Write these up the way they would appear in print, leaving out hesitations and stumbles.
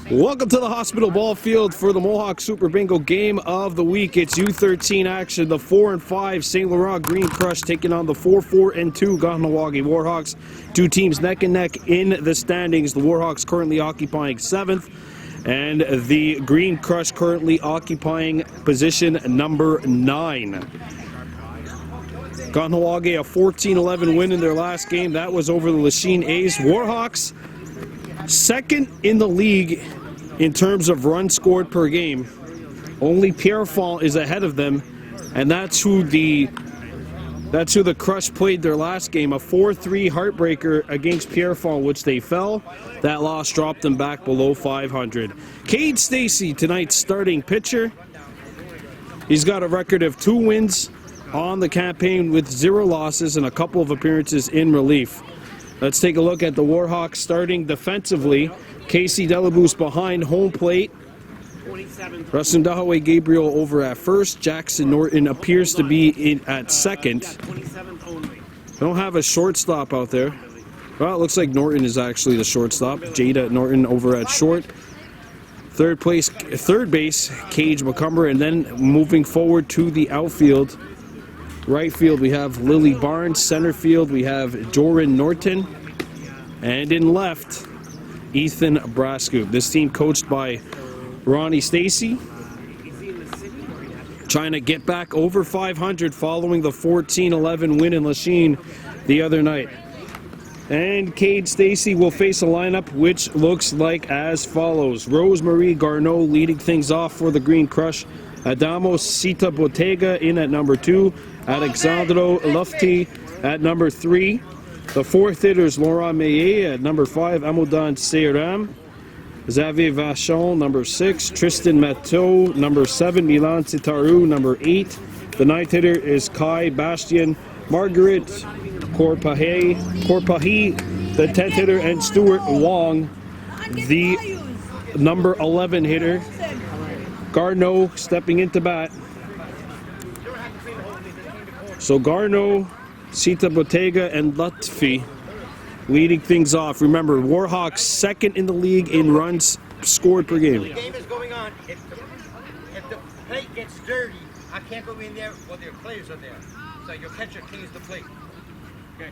Welcome to the hospital ball field for the Mohawk Super Bingo game of the week. It's U13 action. The 4 and 5 St. Laurent Green Crush taking on the 4 and 2 Kahnawake Warhawks. Two teams neck and neck in the standings. The Warhawks currently occupying 7th, and the Green Crush currently occupying position number 9. Kahnawake a 14-11 win in their last game. That was over the Lachine A's. Warhawks second in the league in terms of runs scored per game. Only Pierrefonds is ahead of them, and that's who the Crush played their last game, a 4-3 heartbreaker against Pierrefonds, which they fell. That loss dropped them back below 500. Cade Stacy, tonight's starting pitcher. He's got a record of 2 wins on the campaign with 0 losses and a couple of appearances in relief. Let's take a look at the Warhawks starting defensively. Casey Delabousse behind home plate. Rustin Dahaway Gabriel over at first. Jackson Norton appears to be at second. They don't have a shortstop out there. Well, it looks like Norton is actually the shortstop. Jada Norton over at short. Third base, Cage McCumber, and then moving forward to the outfield. Right field, we have Lily Barnes. Center field, we have Joran Norton. And in left, Ethan Brascoop. This team coached by Ronnie Stacy, trying to get back over 500 following the 14-11 win in Lachine the other night. And Cade Stacy will face a lineup which looks like as follows. Rosemarie Garneau leading things off for the Green Crush. Adamo Sita Bottega in at number 2. Alexandro Lufti at number 3. The fourth hitters, Laurent Meillet at number 5. Amodan Seyram. Xavier Vachon, number 6. Tristan Matteau, number 7. Milan Sitaru, number 8. The ninth hitter is Kai Bastian. Margaret Corpahi, the 10th hitter, and Stuart Wong, the number 11 hitter. Garneau stepping into bat. So Garneau, Sita Bottega, and Lutfi leading things off. Remember, Warhawks second in the league in runs scored per game. The game is going on. If the plate gets dirty, I can't go in there while their players are there. So your catcher cleans the plate. Okay.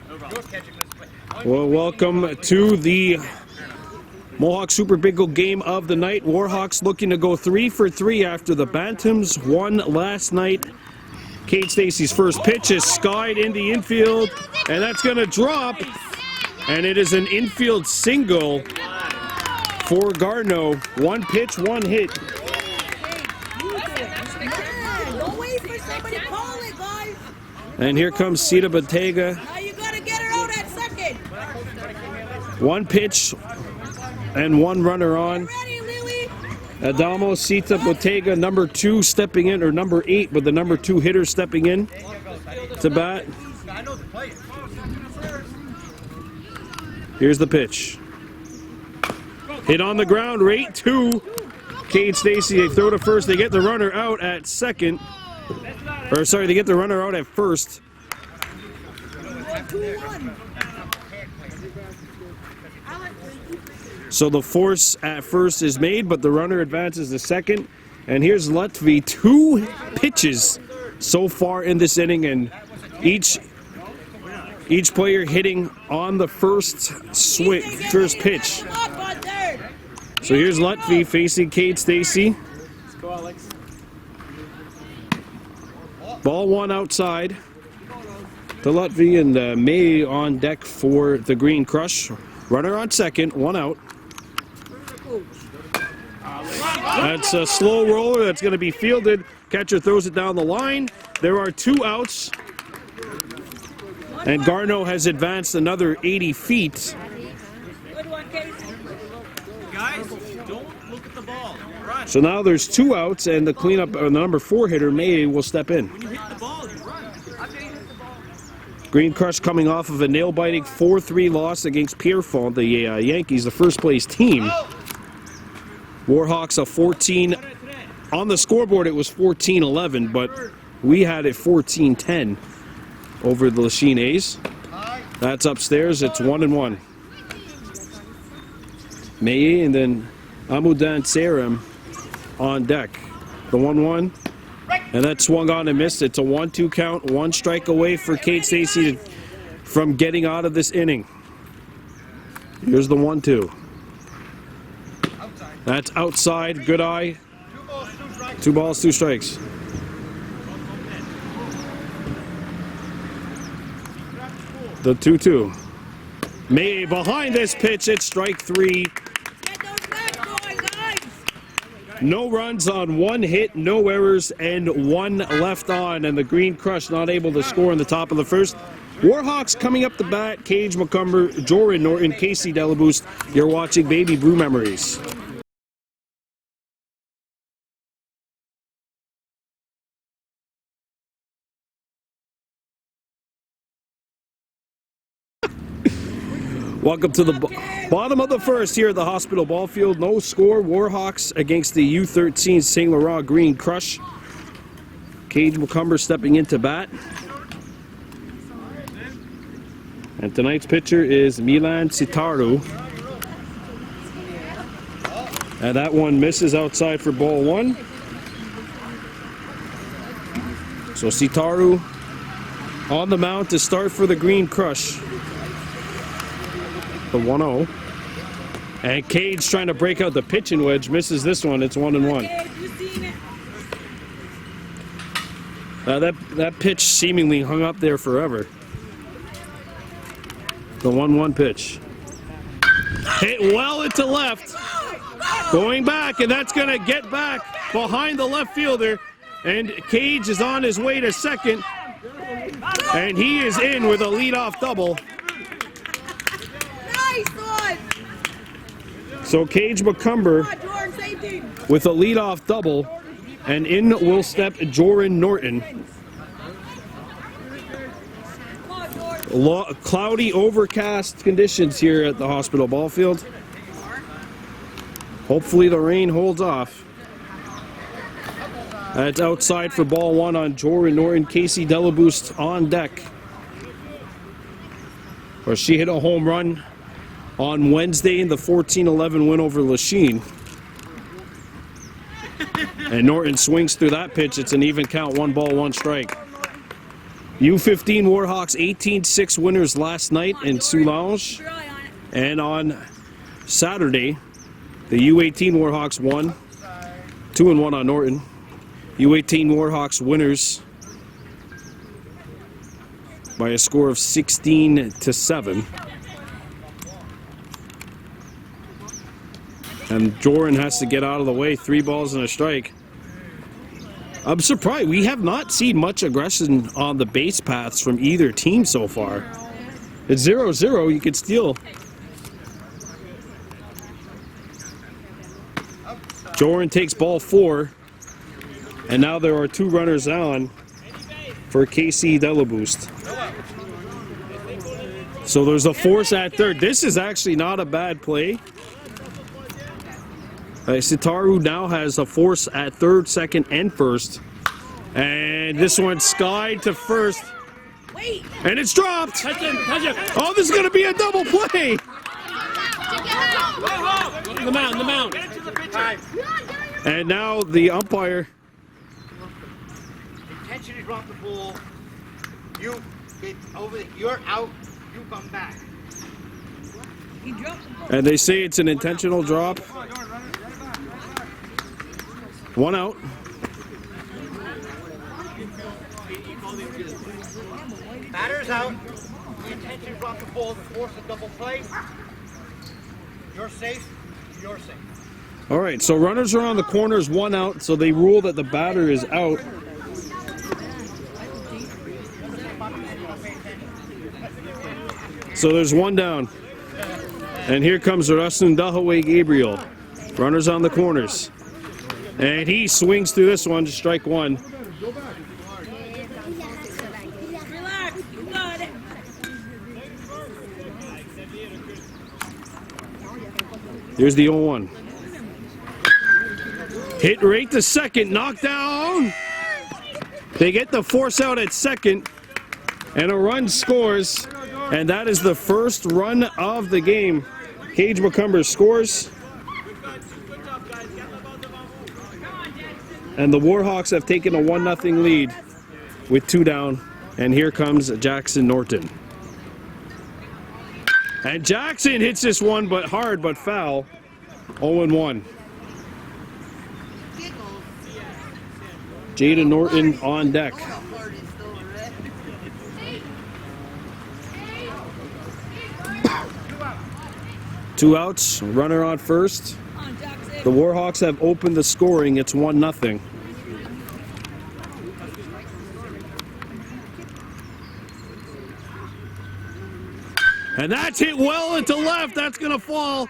Your catcher cleans the plate. Well, welcome to the Mohawk Super Bingo game of the night. Warhawks looking to go 3 for 3 after the Bantams won last night. Cade Stacy's first pitch is skied in the infield, and that's going to drop. And it is an infield single for Garneau. 1 pitch, 1 hit. Don't wait for somebody to call it, guys. And here comes Sita Bottega. Now you gotta get it out at second. 1 pitch and 1 runner on. Ready, Lily? Adamo Sita Bottega, number 2 stepping in, or number 8, but the number 2 hitter stepping in to bat. Here's the pitch. Hit on the ground, rate 2. Cade Stacy, they throw to first. They get the runner out at second. Or sorry, they get the runner out at first. 2-1. So the force at first is made, but the runner advances to second. And here's Lutfi. 2 pitches so far in this inning, and each player hitting on the first pitch. So here's Lutfi facing Cade Stacy. Ball 1 outside to Lutfi, and May on deck for the Green Crush. Runner on second, 1 out. That's a slow roller that's going to be fielded. Catcher throws it down the line. There are 2 outs. And Garneau has advanced another 80 feet. Good one, Casey. Guys, don't look at the ball. Run. So now there's 2 outs, and the cleanup, the number 4 hitter, May, will step in. When you hit the ball, you run. Green Crush coming off of a nail-biting 4-3 loss against Pierrefonds, the Yankees, the first-place team. Warhawks a 14. On the scoreboard, it was 14-11, but we had it 14-10 over the Lachine A's. That's upstairs. It's 1-1. May and then Amudan Serim on deck. The 1-1. And that swung on and missed. It's a 1-2 count. 1 strike away for Kate Stacey from getting out of this inning. Here's the 1-2. That's outside. Good eye. 2 balls, 2 strikes. The 2-2. May behind this pitch. It's strike 3. Get those left going, guys. No runs on 1 hit, no errors, and 1 left on. And the Green Crush not able to score in the top of the first. Warhawks coming up the bat. Cage McCumber, Joran Norton, Casey Delaboost. You're watching Baby Brew Memories. Welcome to the bottom of the first here at the Hospital Ball Field. No score. Warhawks against the U13 St. Laurent Green Crush. Cage McCumber stepping into bat. And tonight's pitcher is Milan Sitaru. And that one misses outside for ball 1. So Sitaru on the mound to start for the Green Crush. The 1-0. And Cage trying to break out the pitching wedge. Misses this one. It's 1-1. That pitch seemingly hung up there forever. The 1-1 pitch. Hit well into left. Going back, and that's going to get back behind the left fielder. And Cage is on his way to second. And he is in with a leadoff double. So Cage McCumber with a leadoff double, and in will step Joran Norton. Cloudy, overcast conditions here at the Hospital Ball Field. Hopefully the rain holds off. That's outside for ball 1 on Joran Norton. Casey Delaboost on deck. Or she hit a home run on Wednesday in the 14-11 win over Lachine. And Norton swings through that pitch. It's an even count, 1 ball, 1 strike. U15 Warhawks 18-6 winners last night in Soulange. And on Saturday, the U18 Warhawks won. 2-1 on Norton. U18 Warhawks winners by a score of 16-7. And Joran has to get out of the way. 3 balls and a strike. I'm surprised. We have not seen much aggression on the base paths from either team so far. It's 0-0. You could steal. Joran takes ball 4. And now there are 2 runners on for Casey Delaboost. So there's a force at third. This is actually not a bad play. Sitaru now has a force at third, second, and first. And this one skied to first. And it's dropped. Oh, this is going to be a double play. The mound. And now the umpire. Intentionally drop the ball. You get over. You're out. You come back. And they say it's an intentional drop. 1 out. Batter's out. You intentionally drop the ball to force a double play. You're safe. You're safe. All right, so runners are on the corners, 1 out, so they rule that the batter is out. So there's 1 down. And here comes Rasun Dahaway Gabriel. Runners on the corners. And he swings through this one to strike 1. Relax, you got it. Here's the 0-1. Hit right to second, knocked down. They get the force out at second, and a run scores, and that is the first run of the game. Cage McCumber scores. And the Warhawks have taken a 1-0 lead with 2 down. And here comes Jackson Norton. And Jackson hits this one, but hard, but foul. 0-1. Jada Norton on deck. Two outs, runner on first. The Warhawks have opened the scoring. It's 1-0. And that's hit well into left. That's going to fall.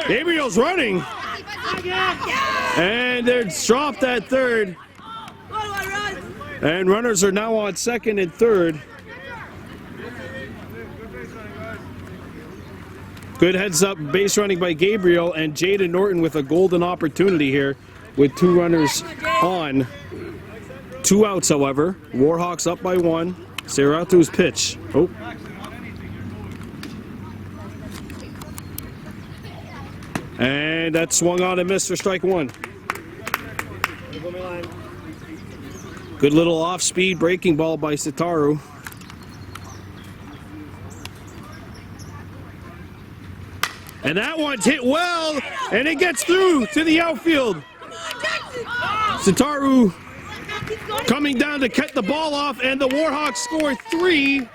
Gabriel's running. And it's dropped at third. And runners are now on second and third. Good heads up base running by Gabriel, and Jada Norton with a golden opportunity here with 2 runners on. 2 outs, however. Warhawks up by 1. Serrato's pitch. Oh. And that swung on and missed for strike 1. Good little off-speed breaking ball by Sitaru. And that one's hit well, and it gets through to the outfield. Sitaru coming down to cut the ball off, and the Warhawks score 3.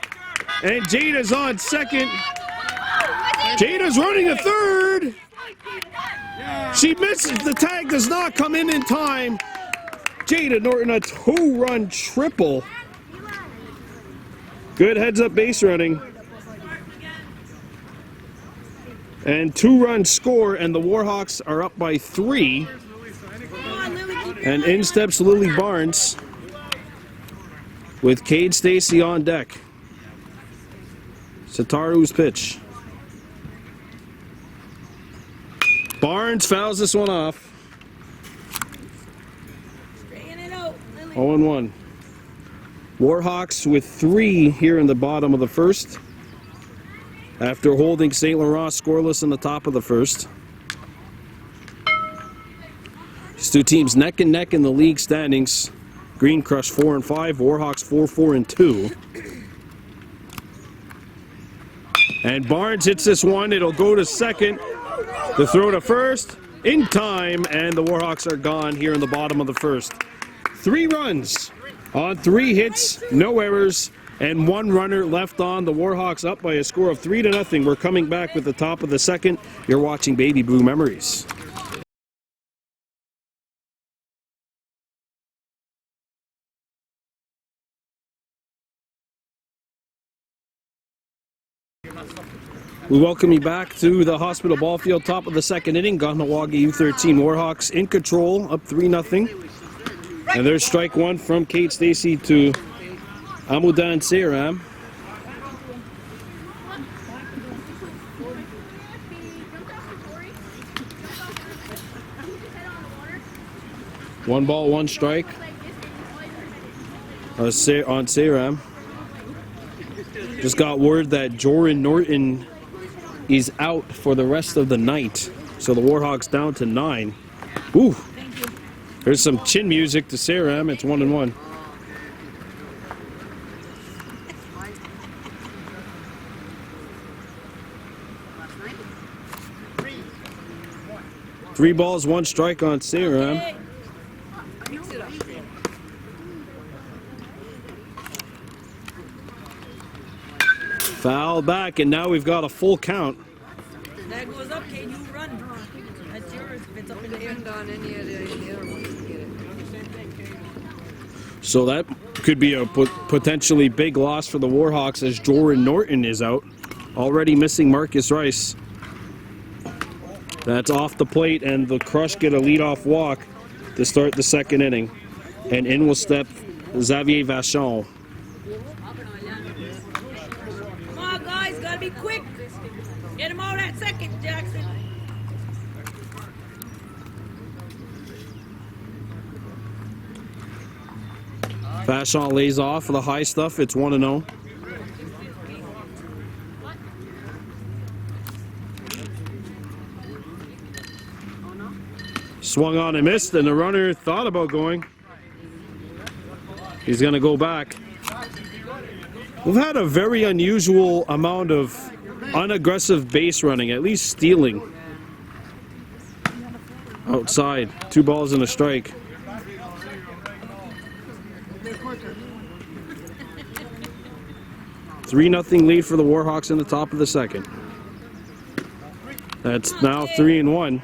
And Jada's on second. Jada's running a third. She misses. The tag does not come in time. Jada Norton, a 2-run triple. Good heads-up base running. And 2-run score, and the Warhawks are up by 3. And in steps Lily Barnes with Cade Stacy on deck. Sitaru's pitch. Barnes fouls this one off. 0-1. Warhawks with 3 here in the bottom of the first, after holding St. Laurent scoreless in the top of the first. These two teams neck and neck in the league standings. Green Crush 4-5, Warhawks 4-4-2. And Barnes hits this one. It'll go to second. The throw to first in time, and the Warhawks are gone here in the bottom of the first. 3 runs on 3 hits, no errors, and 1 runner left on. The Warhawks up by a score of 3-0. We're coming back with the top of the second. You're watching Baby Blue Memories. We welcome you back to the Hospital Ball Field, top of the second inning. Kahnawake U13 Warhawks in control, up 3-0. And there's strike 1 from Kate Stacy to Amudan Seiram. One ball, 1 strike on Seiram. Just got word that Joran Norton is out for the rest of the night. So the Warhawks down to 9. Ooh. There's some chin music to Seiram. It's 1-1. Three balls, 1 strike on Seiram. Foul back, and now we've got a full count. That goes up, can you run? That's yours if it's up in the air. On any of the other ones to get it. So that could be a potentially big loss for the Warhawks as Joran Norton is out. Already missing Marcus Rice. That's off the plate, and the Crush get a leadoff walk to start the second inning. And in will step Xavier Vachon. Come on, guys, gotta be quick. Get him out at second, Jackson. Vachon lays off for the high stuff. It's 1-0. Swung on and missed, and the runner thought about going. He's going to go back. We've had a very unusual amount of unaggressive base running, at least stealing. Outside, 2 balls and a strike. Three 0 lead for the Warhawks in the top of the second. That's now 3-1.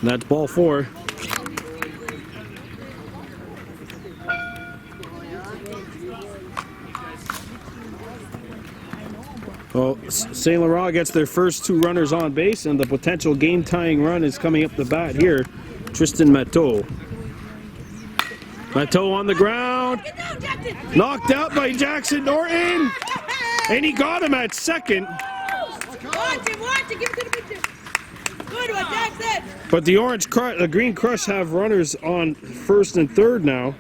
That's ball 4. Well, St. Laurent gets their first 2 runners on base, and the potential game-tying run is coming up the bat here. Tristan Matteau. Matteau on the ground. Knocked out by Jackson Norton. And he got him at second. Watch it, give it to the pitcher. Good one, Jackson. But the Green Crush have runners on first and third now.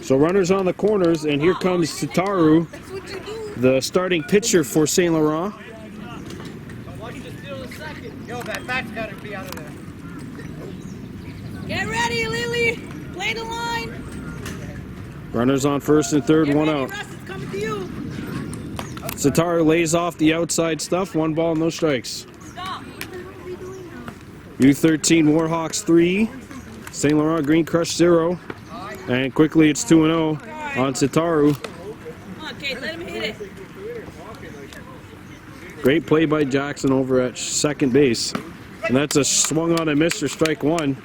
So runners on the corners, and here comes Sitaru, the starting pitcher for St. Laurent. Yo, that bat's got to be out of there. Get ready, Lily. Play the line. Runners on first and third, Get 1 ready, out. Russ, it's coming to you. Sitaru lays off the outside stuff, 1 ball, no strikes. Stop. U13 Warhawks 3, St. Laurent Green Crush 0. And quickly it's 2-0 on Sitaru. Come on, Kate, let him hit it. Great play by Jackson over at second base. And that's a swung on and missed for strike 1.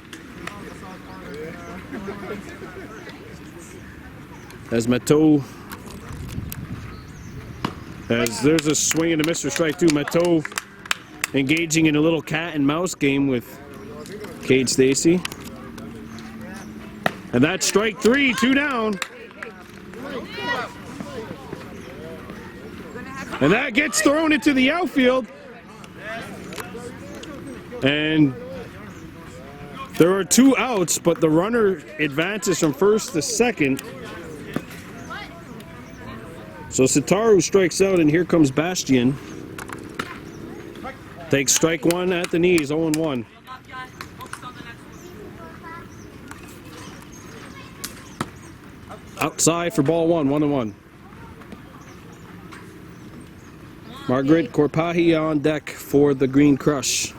As Matteau, as there's a swing and a miss for strike 2. Matteau engaging in a little cat and mouse game with Cade Stacy. And that's strike 3, 2 down. And that gets thrown into the outfield. And there are 2 outs, but the runner advances from first to second. So Sitaru strikes out, and here comes Bastian. Takes strike 1 at the knees, 0-1. Outside for ball 1, 1-1. Margaret Korpahi on deck for the Green Crush.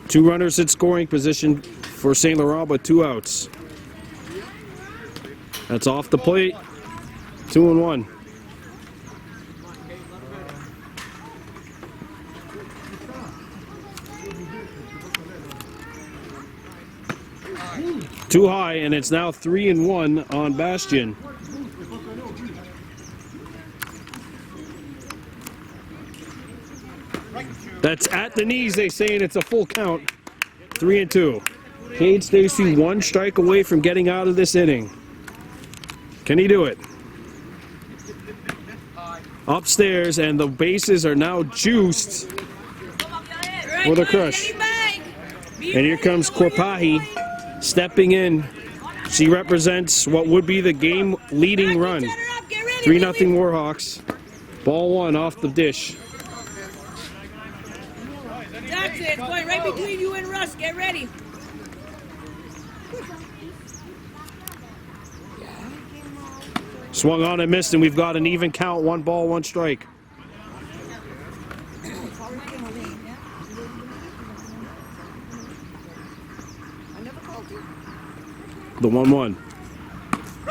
2 runners at scoring position for St. Laurent, but 2 outs. That's off the plate. 2-1. Too high, and it's now 3-1 on Bastian. That's at the knees, they say, and it's a full count. 3-2. Cade Stacy 1 strike away from getting out of this inning. Can he do it? Upstairs, and the bases are now juiced for the Crush. And here comes Korpahi stepping in. She represents what would be the game-leading run. 3-0 Warhawks. Ball 1 off the dish. Jackson, it's going right between you and Russ. Get ready. Swung on and missed, and we've got an even count. 1 ball, 1 strike. The 1-1.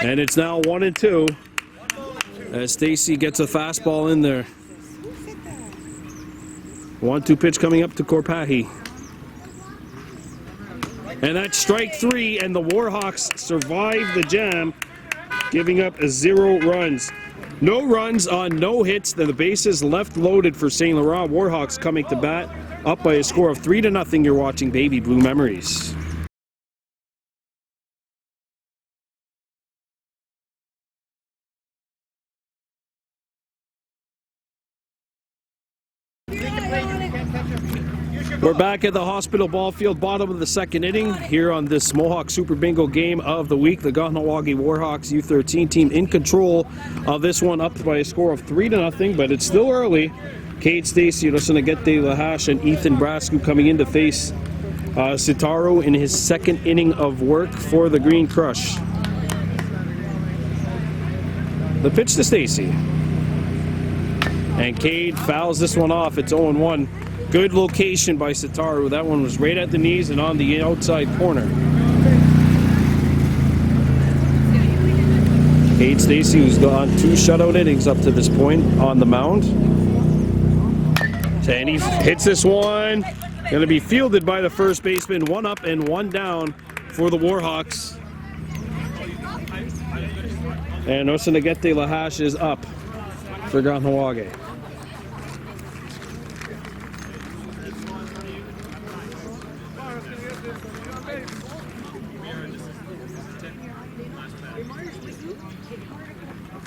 And it's now 1-2 as Stacy gets a fastball in there. 1-2 pitch coming up to Korpahi. And that's strike 3, and the Warhawks survive the jam, giving up 0 runs. No runs on no hits, then the bases left loaded for St. Laurent. Warhawks coming to bat, up by a score of 3-0. You're watching Baby Blue Memories. Use your We're back at the hospital ball field, bottom of the second inning, here on this Mohawk Super Bingo game of the week. The Kahnawake Warhawks U13 team in control of this one, up by a score of 3-0, but it's still early. Kate Stacy, Rosanagete Lahash, and Ethan Brascu coming in to face Sitaro in his second inning of work for the Green Crush. The pitch to Stacy. And Cade fouls this one off. It's 0-1. Good location by Sitaru. That one was right at the knees and on the outside corner. Cade Stacy, who's gone 2 shutout innings up to this point on the mound. And he hits this one. Going to be fielded by the first baseman. 1 up and 1 down for the Warhawks. And Osanagete Lahash is up for Kahnawake.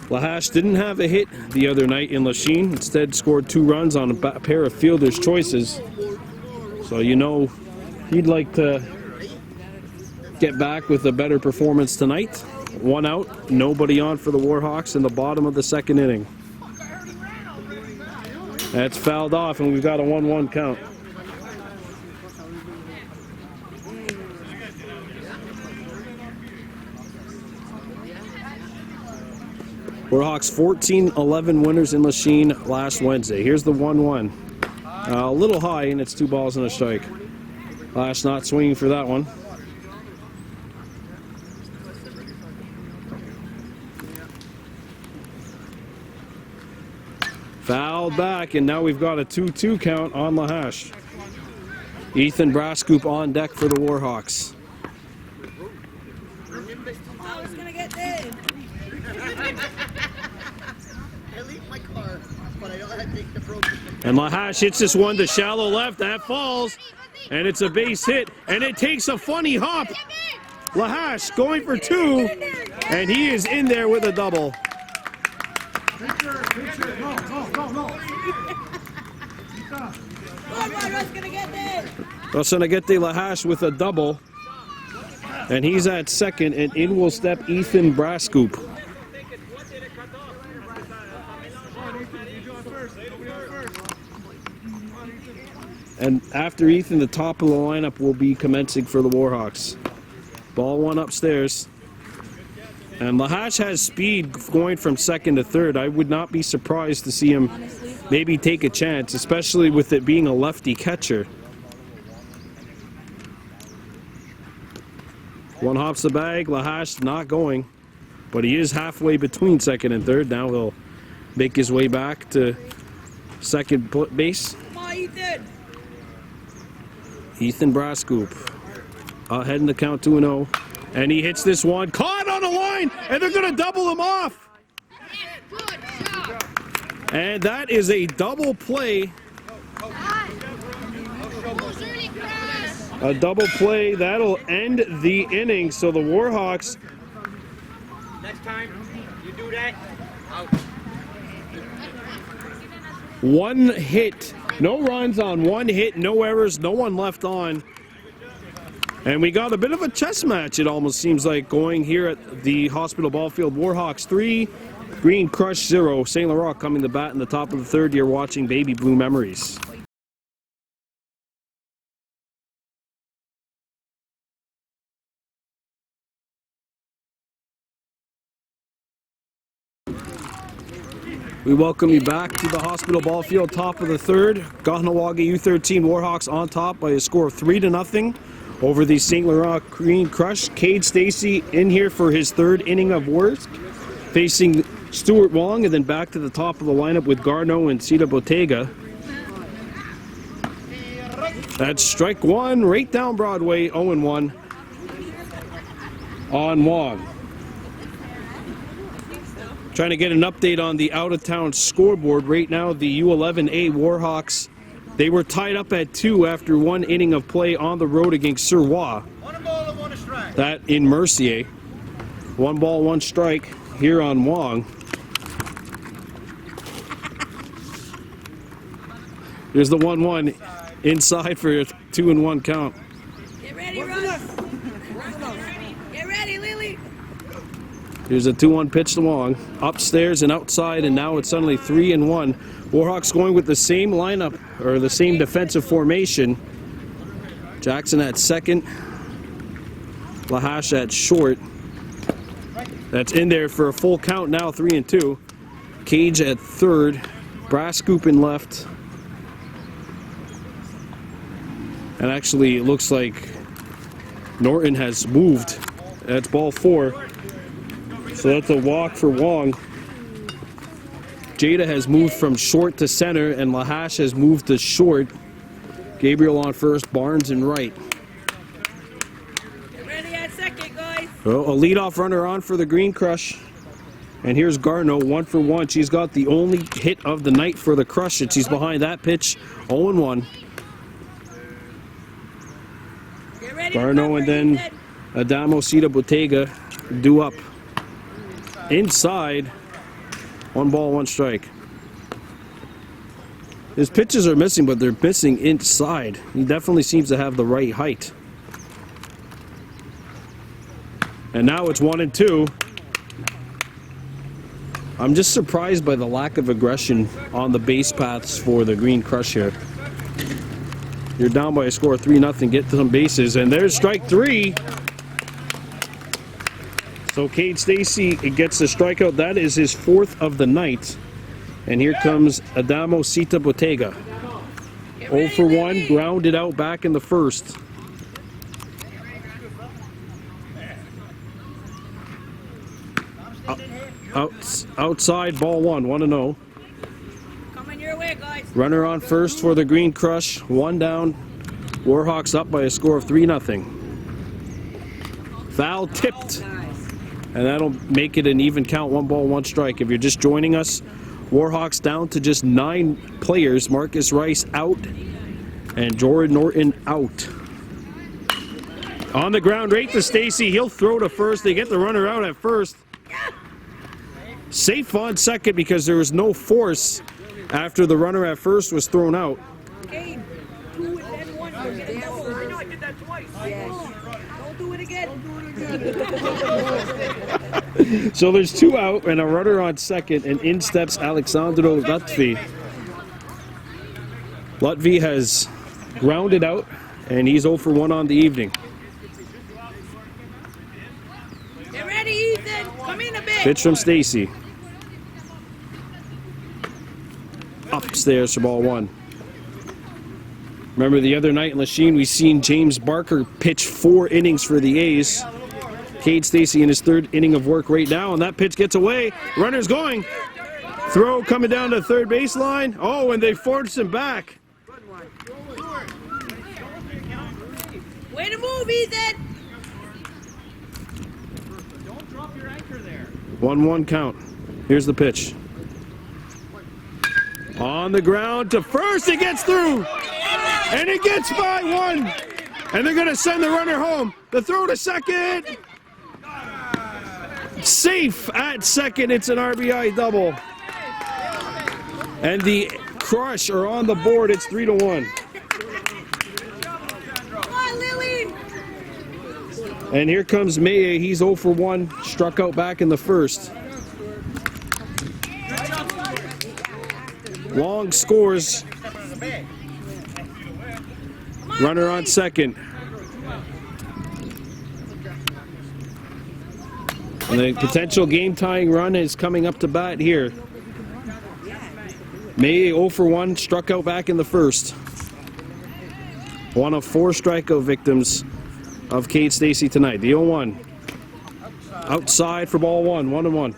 Lahash didn't have a hit the other night in Lachine. Instead scored 2 runs on a pair of fielder's choices. So you know he'd like to get back with a better performance tonight. 1 out, nobody on for the Warhawks in the bottom of the second inning. That's fouled off and we've got a 1-1 count. Warhawks 14-11 winners in Lachine last Wednesday. Here's the 1-1. A little high, and it's 2 balls and a strike. Lash not swinging for that one. Fouled back, and now we've got a 2-2 count on Lahash. Ethan Brascoop on deck for the Warhawks. I was gonna get dead. I leave my car, but I don't have to take the broken. And Lahash hits this one to shallow left. That falls, and it's a base hit, and it takes a funny hop. Lahash going for 2, and he is in there with a double. Rosanagete Lahash with a double, and he's at second, and in will step Ethan Brascoop. And after Ethan, the top of the lineup will be commencing for the Warhawks. Ball 1 upstairs. And Lahash has speed going from second to third. I would not be surprised to see him maybe take a chance, especially with it being a lefty catcher. 1 hops the bag. Lahash not going, but he is halfway between second and third. Now he'll make his way back to second base. Come on, Ethan. Ethan Brascoop ahead in the count 2-0, and he hits this one, caught on a line, and they're going to double him off. And that is a double play. A double play that'll end the inning. So the Warhawks. Next time you do that, out. 1 hit, no runs on 1 hit, no errors, no one left on. And we got a bit of a chess match, it almost seems like, going here at the hospital ball field. Warhawks 3, Green Crush 0. St. Laurent coming to bat in the top of the third. You're watching Baby Blue Memories. We welcome you back to the hospital ball field, top of the third. Kahnawake U13 Warhawks on top by a score of 3-0 over the St. Laurent Green Crush. Cade Stacy in here for his 3rd inning of work, facing Stuart Wong, and then back to the top of the lineup with Garneau and Cita Bottega. That's strike 1 right down Broadway, 0-1 on Wong. Trying to get an update on the out-of-town scoreboard. Right now, the U11A Warhawks, they were tied up at 2 after 1 inning of play on the road against Surwa. 1 ball and 1 strike. That in Mercier. 1 ball, 1 strike here on Wong. Here's the 1-1. inside for a 2-1 count. Get ready, Russ. Get ready, Lily. Here's a 2-1 pitch to Wong. Upstairs and outside, and now it's suddenly 3-1. Warhawks going with the same lineup, or the same defensive formation. Jackson at second. Lahash at short. That's in there for a full count now, 3-2. Cage at third. Brass scoop in left. And actually, it looks like Norton has moved. That's ball 4. So that's a walk for Wong. Jada has moved from short to center, and Lahash has moved to short. Gabriel on first, Barnes in right. Get ready at second, guys. So a leadoff runner on for the Green Crush. And here's Garneau, 1 for 1. She's got the only hit of the night for the Crush, and she's behind that pitch, 0-1. Get ready. Garneau and then Adamo Cita Bottega due up. Inside, 1 ball, 1 strike. His pitches are missing, but they're missing inside. He definitely seems to have the right height. And now it's 1-2. I'm just surprised by the lack of aggression on the base paths for the Green Crush here. You're down by a score of 3-0, get to some bases, and there's strike 3. So Cade Stacy gets the strikeout. That is his 4th of the night. And here comes Adamo Cita Bottega. 0 for 1, grounded out back in the first. Outside, ball 1, 1-0. Coming your way, guys. Runner on first for the Green Crush, 1 down. Warhawks up by a score of 3-0. Foul tipped. And that'll make it an even count, 1 ball, 1 strike. If you're just joining us, Warhawks down to just 9 players. Marcus Rice out and Jordan Norton out. On the ground, right to Stacy. He'll throw to first. They get the runner out at first. Safe on second because there was no force after the runner at first was thrown out. Game 2 and then 1. You'll get a double. I know I did that twice. Yes. Don't do it again. So there's 2 out and a runner on second, and in steps Alexandro Lutfi. Lutfi has grounded out, and he's 0 for 1 on the evening. Get ready, Ethan. Come in a bit. Pitch from Stacy. Upstairs for ball 1. Remember the other night in Lachine, we seen James Barker pitch 4 innings for the A's. Cade Stacy in his 3rd inning of work right now, and that pitch gets away. Runner's going. Throw coming down to third baseline. Oh, and they forced him back. Way to move, Ethan. 1-1 count. Here's the pitch. On the ground to first, it gets through. And it gets by 1. And they're going to send the runner home. The throw to second. Safe at second. It's an RBI double. And the Crush are on the board. It's 3-1. Come on, Lily. And here comes Maye. He's 0 for 1. Struck out back in the first. Long scores. Runner on second. And the potential game-tying run is coming up to bat here. Maye 0 for 1, struck out back in the first. One of 4 strikeout victims of Cade Stacy tonight. The 0-1. Outside for ball 1, 1-1.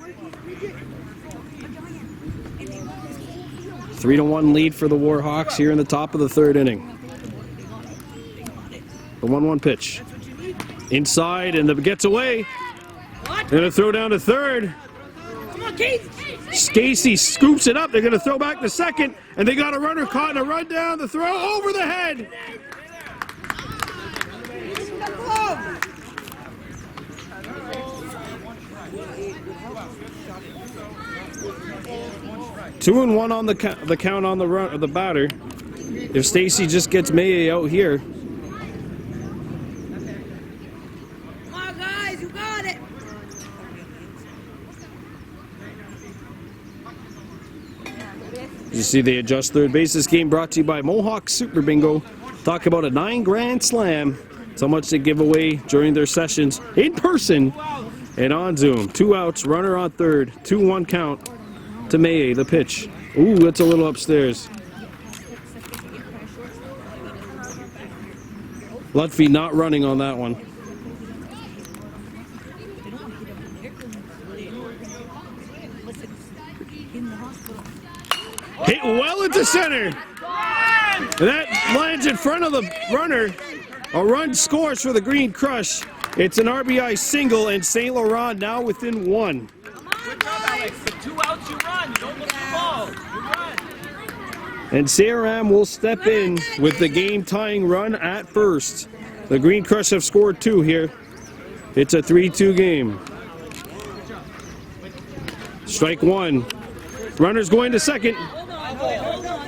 3-1 lead for the Warhawks here in the top of the 3rd inning. The 1-1 pitch. Inside, and it gets away. Going to throw down to third. Come on, Keith. Stacy scoops it up. They're going to throw back to second, and they got a runner caught in a run down. The throw over the head. Two and one on the count on the batter. if Stacy just gets Maye out here. Come on, guys, you got it. You see they adjust third base. This game brought to you by Mohawk Super Bingo. Talk about a 9 grand slam. So much they give away during their sessions in person and on Zoom. 2 outs, runner on third, 2-1 count to Maye, the pitch. Ooh, that's a little upstairs. Lutfi not running on that one. Hit well into center. And that lands in front of the runner. A run scores for the Green Crush. It's an RBI single, and St. Laurent now within 1. Good job, Alex. With 2 outs, you run. You don't look the ball. You run. And CRM will step in with the game-tying run at first. The Green Crush have scored 2 here. It's a 3-2 game. Strike 1. Runner's going to second. Hold on.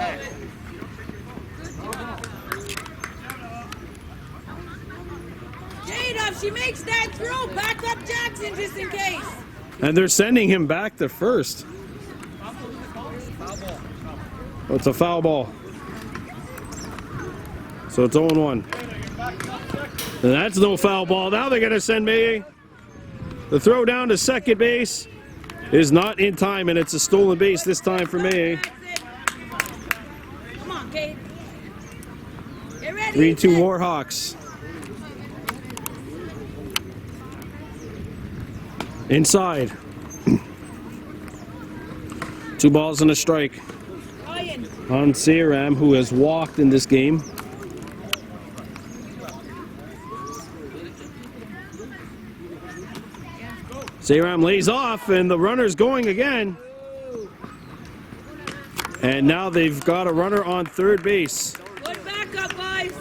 Jada, if she makes that throw, back up Jackson just in case. And they're sending him back to first. Oh, it's a foul ball. So it's 0-1. And that's no foul ball. Now they're going to send Maye. The throw down to second base is not in time, and it's a stolen base this time for Maye. Come on, Kate. Get ready. 3-2 Warhawks. Inside. 2 balls and a strike Ryan. on Seram, who has walked in this game. Seram lays off, and the runner's going again. And now they've got a runner on third base. Good backup, guys.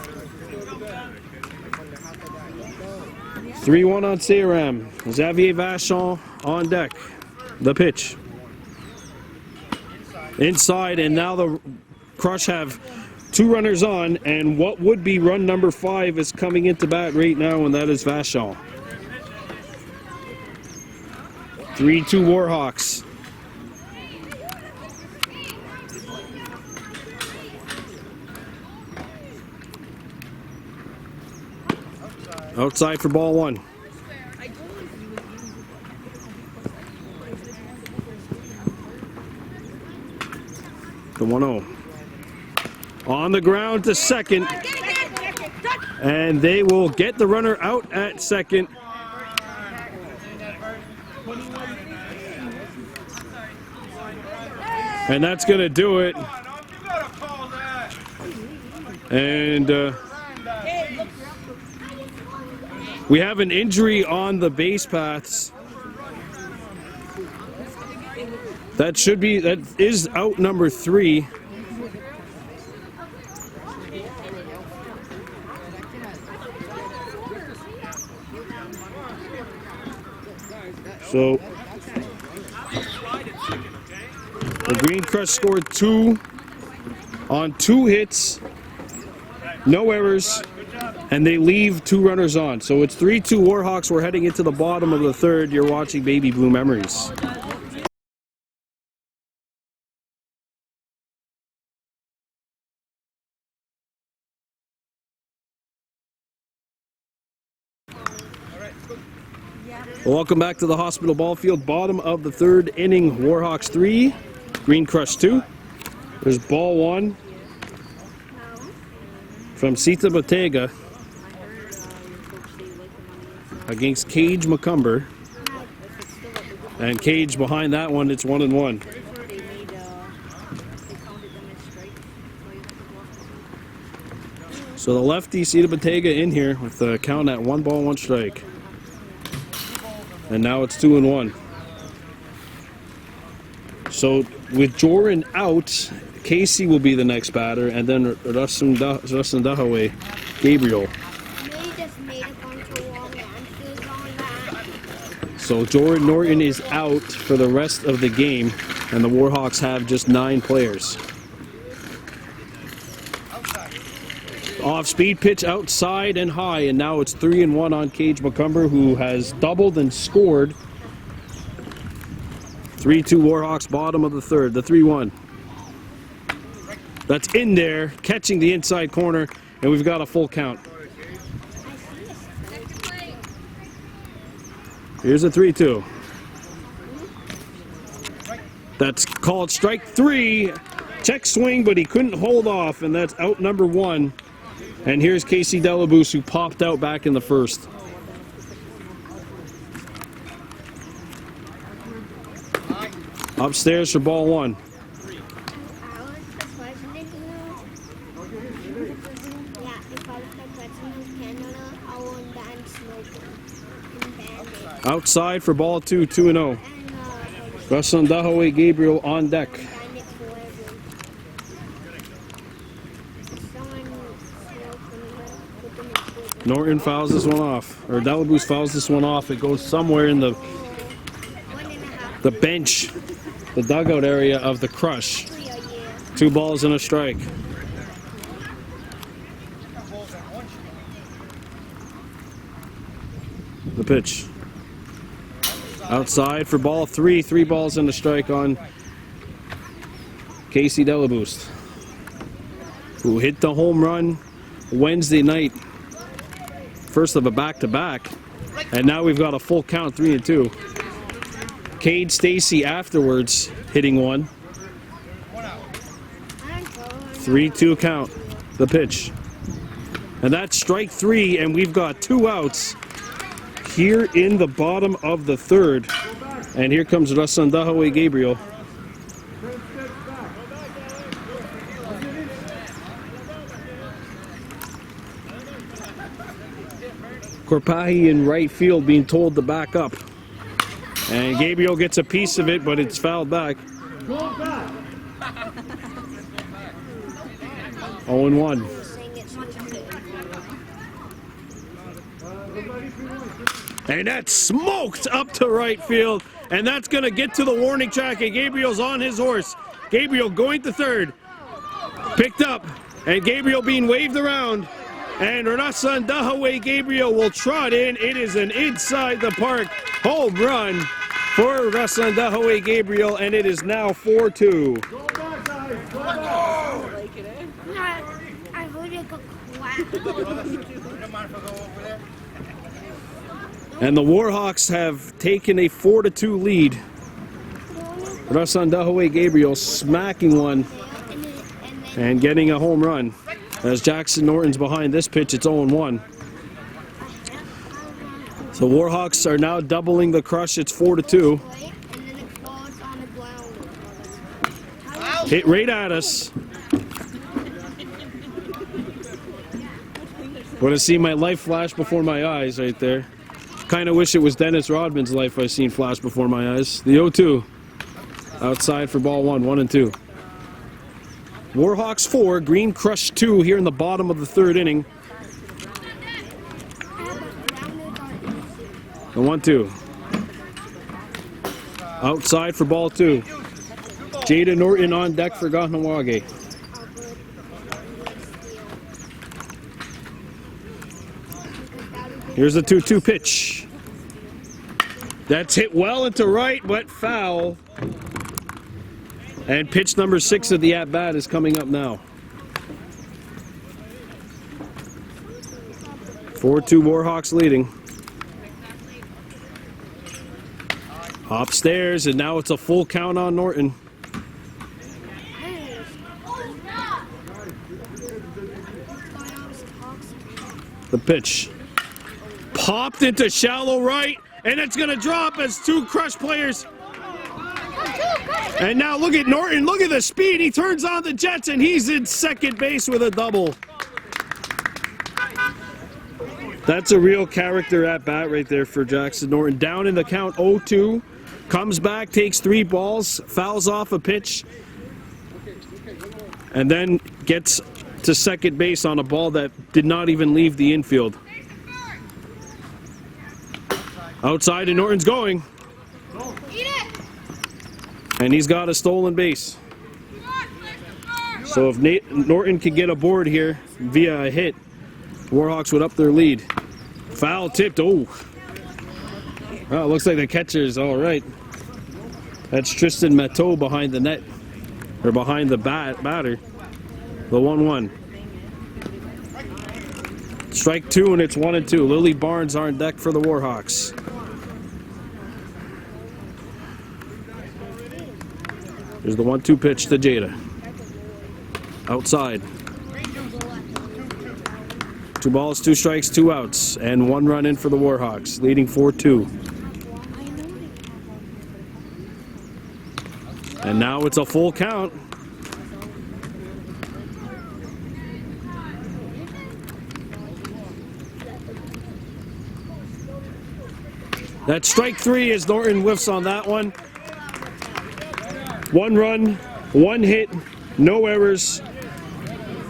3-1 on Seram. Xavier Vachon on deck. The pitch. Inside, and now the Crush have 2 runners on, and what would be run number 5 is coming into bat right now, and that is Vachon. 3-2 Warhawks. Outside for ball 1. The 1-0. On the ground to second. And they will get the runner out at second. And that's going to do it. And we have an injury on the base paths. That is out number 3. So the Green Crush scored 2 on 2 hits, no errors, and they leave 2 runners on. So it's 3-2 Warhawks. We're heading into the bottom of the third. You're watching Baby Blue Memories. Welcome back to the hospital ball field. Bottom of the third inning. Warhawks 3, Green Crush 2. There's ball 1 from Sita Bottega against Cage McCumber. And Cage behind that one, it's 1-1. So the lefty Sita Bottega in here with the count at 1 ball, 1 strike. And now it's 2-1. So with Joran out, Casey will be the next batter, and then Rustin Dahaway, Gabriel. They just made a bunch of wrong answers on that. So Jordan Norton is out for the rest of the game, and the Warhawks have just 9 players. Off-speed pitch outside and high, and now it's 3-1 on Cage McCumber, who has doubled and scored. 3-2 Warhawks, bottom of the third, the 3-1. That's in there, catching the inside corner, and we've got a full count. Here's a 3-2. That's called strike 3. Check swing, but he couldn't hold off, and that's out number 1. And here's Casey Delabousse, who popped out back in the first. Upstairs for ball 1. Outside for ball 2, 2-0. Ruslan Dahaway Gabriel on deck. Norton fouls this one off, or Delabousse fouls this one off. It goes somewhere in the bench, the dugout area of the Crush. 2 balls and a strike. The pitch. Outside for ball 3, 3 balls and a strike on Casey Delabousse, who hit the home run Wednesday night. First of a back-to-back, and now we've got a full count, 3-2. Cade Stacy afterwards hitting one. 3-2 count, the pitch. And that's strike 3, and we've got 2 outs here in the bottom of the third. And here comes Ruslan Dahaway Gabriel. Korpahi in right field being told to back up. And Gabriel gets a piece of it, but it's fouled back. 0-1. And that's smoked up to right field. And that's going to get to the warning track, and Gabriel's on his horse. Gabriel going to third. Picked up, and Gabriel being waved around. And Ruslan Dahaway Gabriel will trot in. It is an inside the park home run for Ruslan Dahaway Gabriel, and it is now 4-2. I heard it go quack. And the Warhawks have taken a 4-2 lead. Ruslan Dahaway Gabriel smacking one and getting a home run. As Jackson Norton's behind this pitch, it's 0-1. So Warhawks are now doubling the Crush. It's 4-2. Hit right at us. Want to see my life flash before my eyes right there. Kind of wish it was Dennis Rodman's life I seen flash before my eyes. The 0-2. Outside for ball 1, 1-2. Warhawks 4, Green Crush 2 here in the bottom of the third inning. The 1-2. Outside for ball 2. Jada Norton on deck for Kahnawake. Here's the 2-2 pitch. That's hit well into right, but foul. And pitch number 6 of the at-bat is coming up now. 4-2 Warhawks leading. Upstairs, and now it's a full count on Norton. The pitch. Popped into shallow right, and it's going to drop as 2 Crush players. And now look at Norton, look at the speed. He turns on the Jets, and he's in second base with a double. That's a real character at bat right there for Jackson Norton. Down in the count 0-2. Comes back, takes 3 balls, fouls off a pitch, and then gets to second base on a ball that did not even leave the infield. Outside, and Norton's going. And he's got a stolen base. So if Norton could get aboard here via a hit, Warhawks would up their lead. Foul tipped. Oh, well, it looks like the catcher's all right. That's Tristan Matteau behind the net, or behind the batter. The 1-1. Strike two, and it's 1-2. Lily Barnes on deck for the Warhawks. Here's the 1-2 pitch to Jada. Outside. 2 balls, 2 strikes, 2 outs, and 1 run in for the Warhawks, leading 4-2. And now it's a full count. That's strike 3 as Norton whiffs on that one. 1 run, 1 hit, no errors.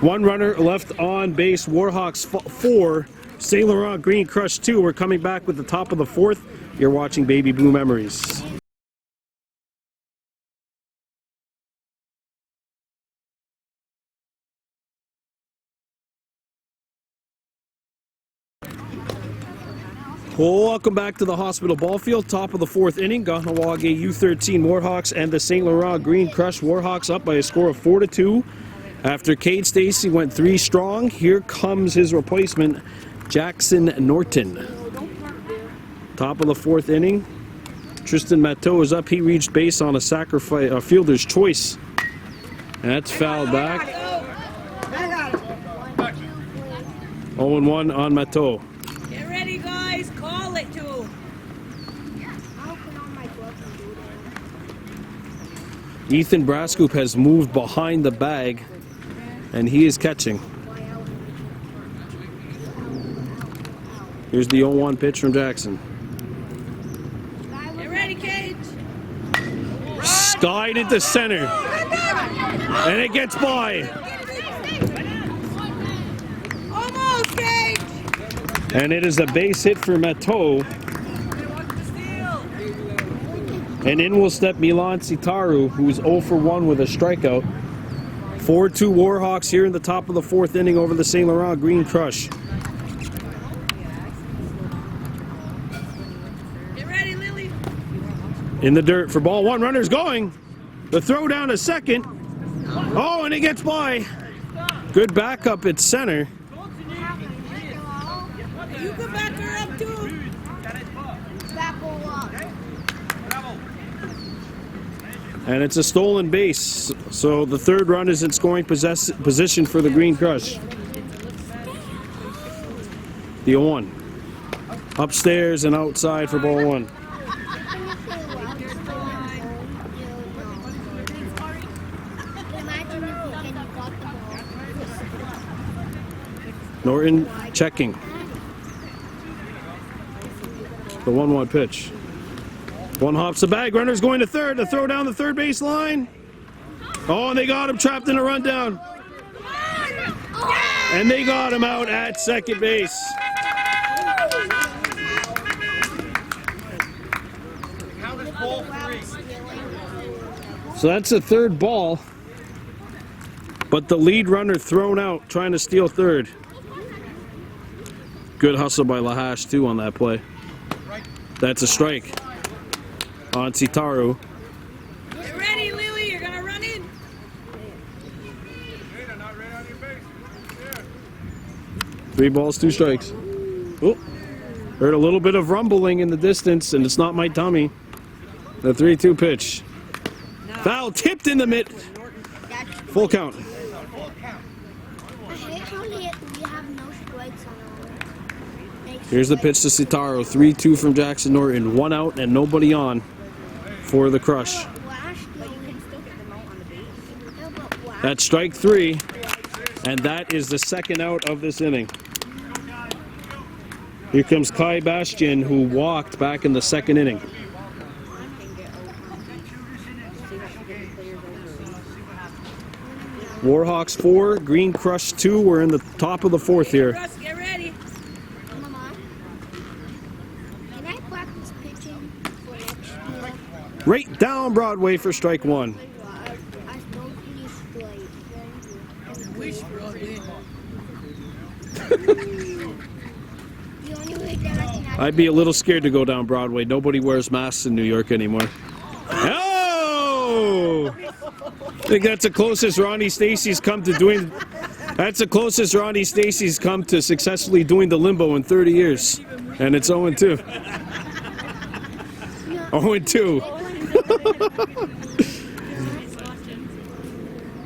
1 runner left on base. Warhawks 4, St. Laurent Green Crush 2. We're coming back with the top of the 4th. You're watching Baby Blue Memories. Welcome back to the Hospital Ball Field. Top of the 4th inning. Kahnawake U13 Warhawks and the St. Laurent Green Crush Warhawks up by a score of 4-2. After Cade Stacy went 3 strong, here comes his replacement, Jackson Norton. Top of the 4th inning. Tristan Matteau is up. He reached base on a sacrifice, a fielder's choice. And that's fouled back. 0-1 on Matteau. Get ready, guys. Call it to him. Ethan Brascoop has moved behind the bag, and he is catching. Here's the 0-1 pitch from Jackson. Get ready, Cage. Skied into center, and it gets by. Almost, Cage. And it is a base hit for Matteau. And in will step Milan Sitaru, who's 0 for 1 with a strikeout. 4-2 Warhawks here in the top of the 4th inning over the St. Laurent Green Crush. Get ready, Lily. In the dirt for ball 1. Runners going. The throw down to second. Oh, and it gets by. Good backup at center. You can back her up, too. And it's a stolen base. So the 3rd run is in scoring position for the Green Crush. The 0-1. Upstairs and outside for ball 1. Norton checking. The 1-1 pitch. 1 hops the bag. Runner's going to 3rd. The throw down the 3rd base line. Oh, and they got him trapped in a rundown. And they got him out at second base. Count is ball 3. So that's a 3rd ball. But the lead runner thrown out, trying to steal 3rd. Good hustle by Lahash, too, on that play. That's a strike on Sitaru. Get ready, Lily. You're going to run in. 3 balls, 2 strikes. Oh, heard a little bit of rumbling in the distance, and it's not my tummy. The 3-2 pitch. Foul tipped in the mid. Full count. I hate how we have no strikes on our. Here's the pitch to Sitaru. 3-2 from Jackson Norton. 1 out and nobody on for the Crush. That's strike 3, and that is the 2nd out of this inning. Here comes Kai Bastian, who walked back in the 2nd inning. Warhawks 4, Green Crush 2. We're in the top of the 4th here. Russ, get ready. Mama, can I practice pitching for next year? Right down Broadway for strike 1. I don't finish straight. The only way that I can I'd be a little scared to go down Broadway. Nobody wears masks in New York anymore. Oh! I think that's the closest Ronnie Stacy's come to doing. That's the closest Ronnie Stacy's come to successfully doing the limbo in 30 years, and it's 0-2. 0-2.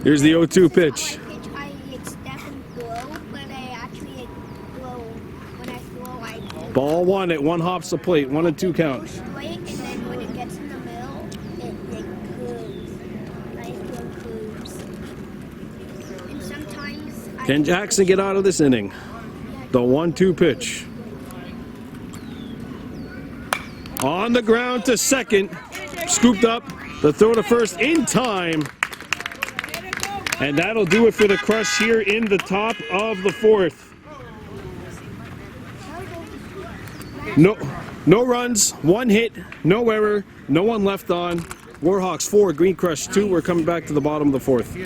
Here's the 0-2 pitch. I step and blow, but I actually blow when I throw. I Ball one. It one hops the plate. 1-2 count. straight, and then when it gets in the middle, it curves. Nice little curves. And sometimes Can Jackson get out of this inning? The 1-2 pitch. On the ground to second. Scooped up. The throw to first in time. And that'll do it for the Crush here in the top of the fourth. No runs, 1 hit, no error, no one left on. Warhawks 4, Green Crush 2. We're coming back to the bottom of the fourth.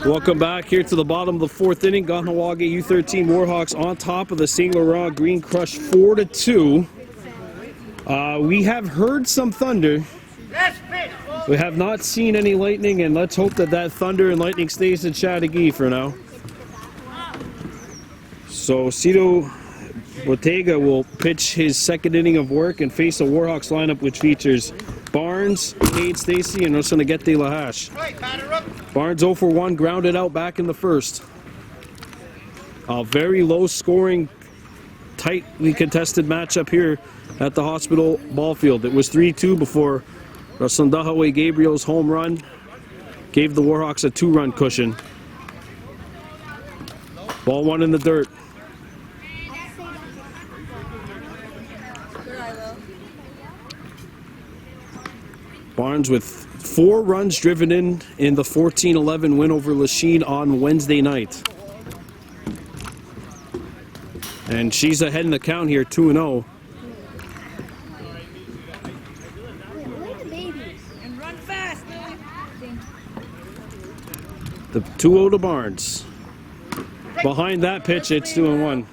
Welcome back here to the bottom of the fourth inning. Kahnawake U13 Warhawks on top of the St. Laurent Green Crush 4-2. We have heard some thunder. We have not seen any lightning, and let's hope that that thunder and lightning stays in Chattagee for now. So Cito Bottega will pitch his second inning of work and face a Warhawks lineup which features Barnes, Cade Stacy, and Rosanagete Lahash. Barnes 0 for 1, grounded out back in the first. A very low scoring, tightly contested matchup here at the Hospital Ball Field. It was 3-2 before Rasandahawe Gabriel's home run gave the Warhawks a 2-run cushion. Ball one in the dirt. Barnes with 4 runs driven in the 14-11 win over Lachine on Wednesday night. And she's ahead in the count here, 2-0. And run fast, Lily. The 2-0 to Barnes. Behind that pitch, it's 2-1.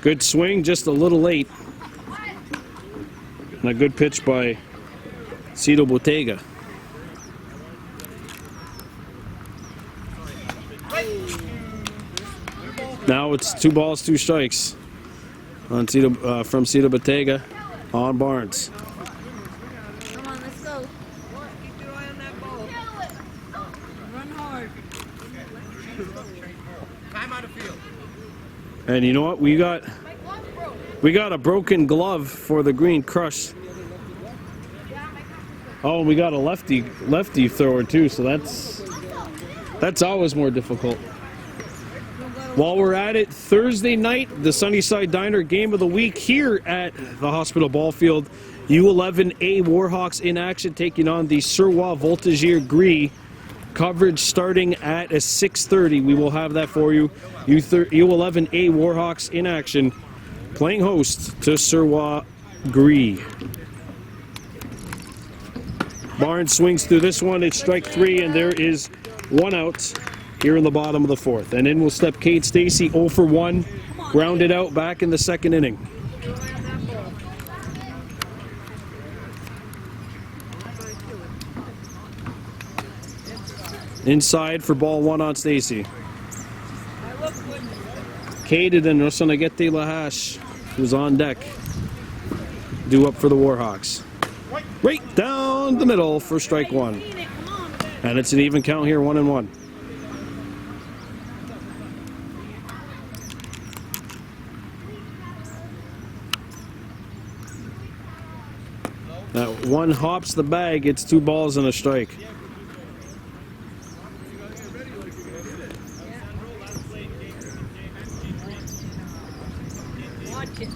Good swing, just a little late. And a good pitch by Cito Bottega. Now it's 2 balls, 2 strikes on from Cito Bottega on Barnes. Come on, let's go. Keep your eye on that ball. Run hard. Time out of field. And you know what? We got a broken glove for the Green Crush. Oh, we got a lefty thrower too, so that's always more difficult. While we're at it, Thursday night, the Sunnyside Diner game of the week here at the Hospital Ball Field. U11A Warhawks in action, taking on the Surwa Voltigeur Gris. Coverage starting at 6:30. We will have that for you. U11A Warhawks in action, playing host to Surwa Gris. Barnes swings through this one. It's strike 3, and there is 1 out here in the bottom of the fourth. And in will step Cade Stacy, 0 for 1, grounded out back in the second inning. Inside for ball 1 on Stacy. Cade and then Rosanagete Lahash, who's on deck, due up for the Warhawks. Right down the middle for strike 1. And it's an even count here, 1-1. That one hops the bag, it's 2 balls and a strike. Watch it.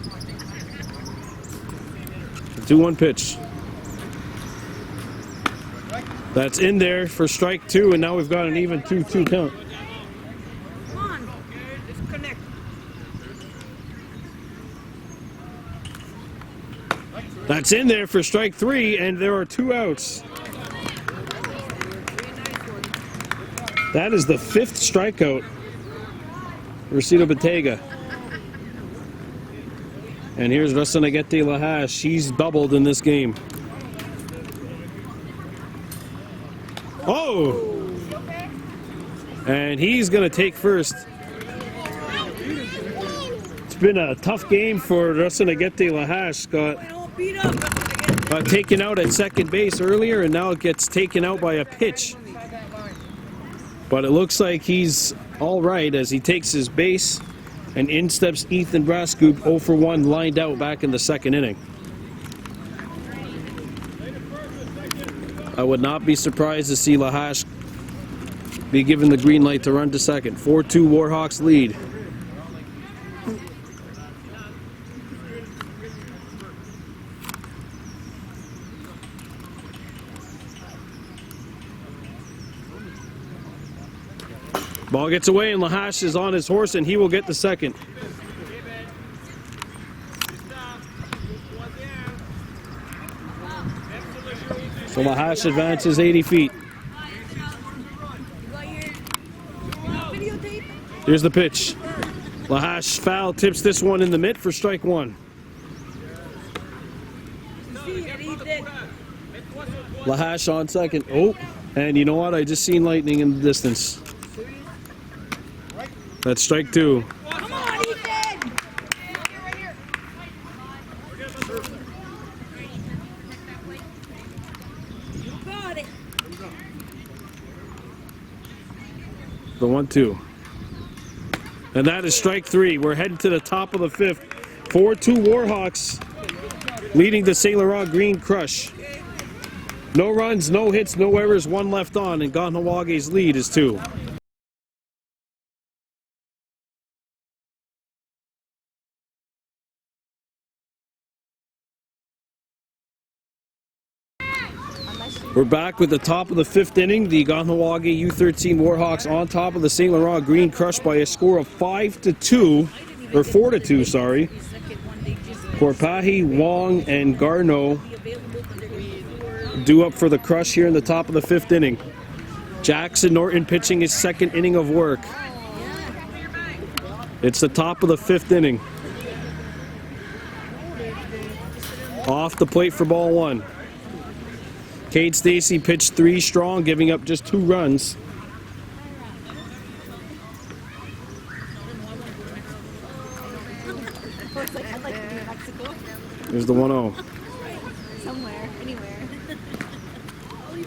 2-1 pitch. That's in there for strike 2, and now we've got an even 2-2 count. Come on. Let's connect. That's in there for strike 3, and there are 2 outs. That is the 5th strikeout for Cito Bottega. And here's Russanagete Lahash. She's doubled in this game. Oh! And he's going to take first. It's been a tough game for Russanagete Lahash. Got taken out at second base earlier, and now it gets taken out by a pitch. But it looks like he's all right as he takes his base, and in steps Ethan Brascoop, 0 for 1, lined out back in the second inning. I would not be surprised to see Lahash be given the green light to run to second. 4-2 Warhawks lead. Ball gets away and Lahash is on his horse and he will get the second. So Lahash advances 80 feet. Here's the pitch. Lahash foul tips this one in the mitt for strike 1. Lahash on second. Oh, and you know what? I just seen lightning in the distance. That's strike 2. Come on, Ethan! You got it. The 1-2. And that is strike 3. We're heading to the top of the 5th. 4-2 Warhawks leading the St. Laurent Green Crush. No runs, no hits, no errors, 1 left on, and Kahnawake's lead is 2. We're back with the top of the 5th inning. The Kahnawake U13 Warhawks on top of the St. Laurent Green Crush by a score of 5-2, or 4-2, sorry. Korpahi, Wong, and Garneau due up for the Crush here in the top of the 5th inning. Jackson Norton pitching his 2nd inning of work. It's the top of the 5th inning. Off the plate for ball 1. Cade Stacy pitched 3 strong, giving up just 2 runs. There's the 1-0. Somewhere, anywhere.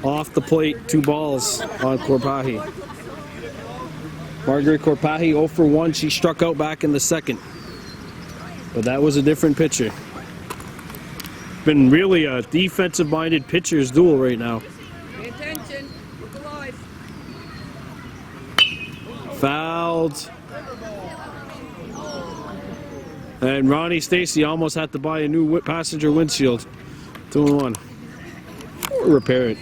Off the plate, 2 balls on Korpahi. Margaret Korpahi 0 for 1. She struck out back in the 2nd. But that was a different pitcher. Been really a defensive-minded pitcher's duel right now. Pay attention. Look alive. Fouled. And Ronnie Stacy almost had to buy a new passenger windshield. 2-1. Or repair it.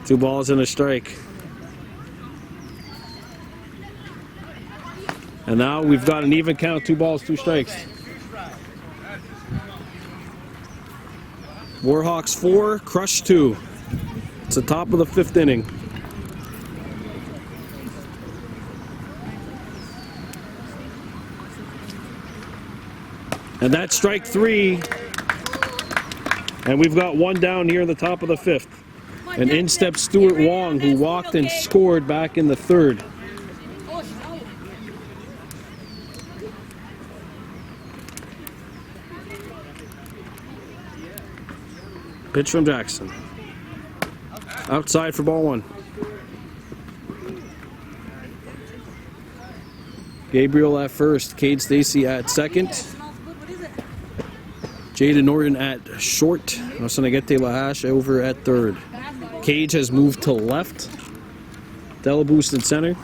Two balls and a strike. And now we've got an even count, 2 balls, 2 strikes. Warhawks 4, Crush 2. It's the top of the 5th inning. And that's strike 3. And we've got 1 down here in the top of the 5th. And in steps Stuart Wong, who walked and scored back in the 3rd. Pitch from Jackson. Outside for ball 1. Gabriel at first, Cade Stacy at 2nd. Jada Norton at short. Russanagete Lahash over at 3rd. Cage has moved to left. Delaboost in center.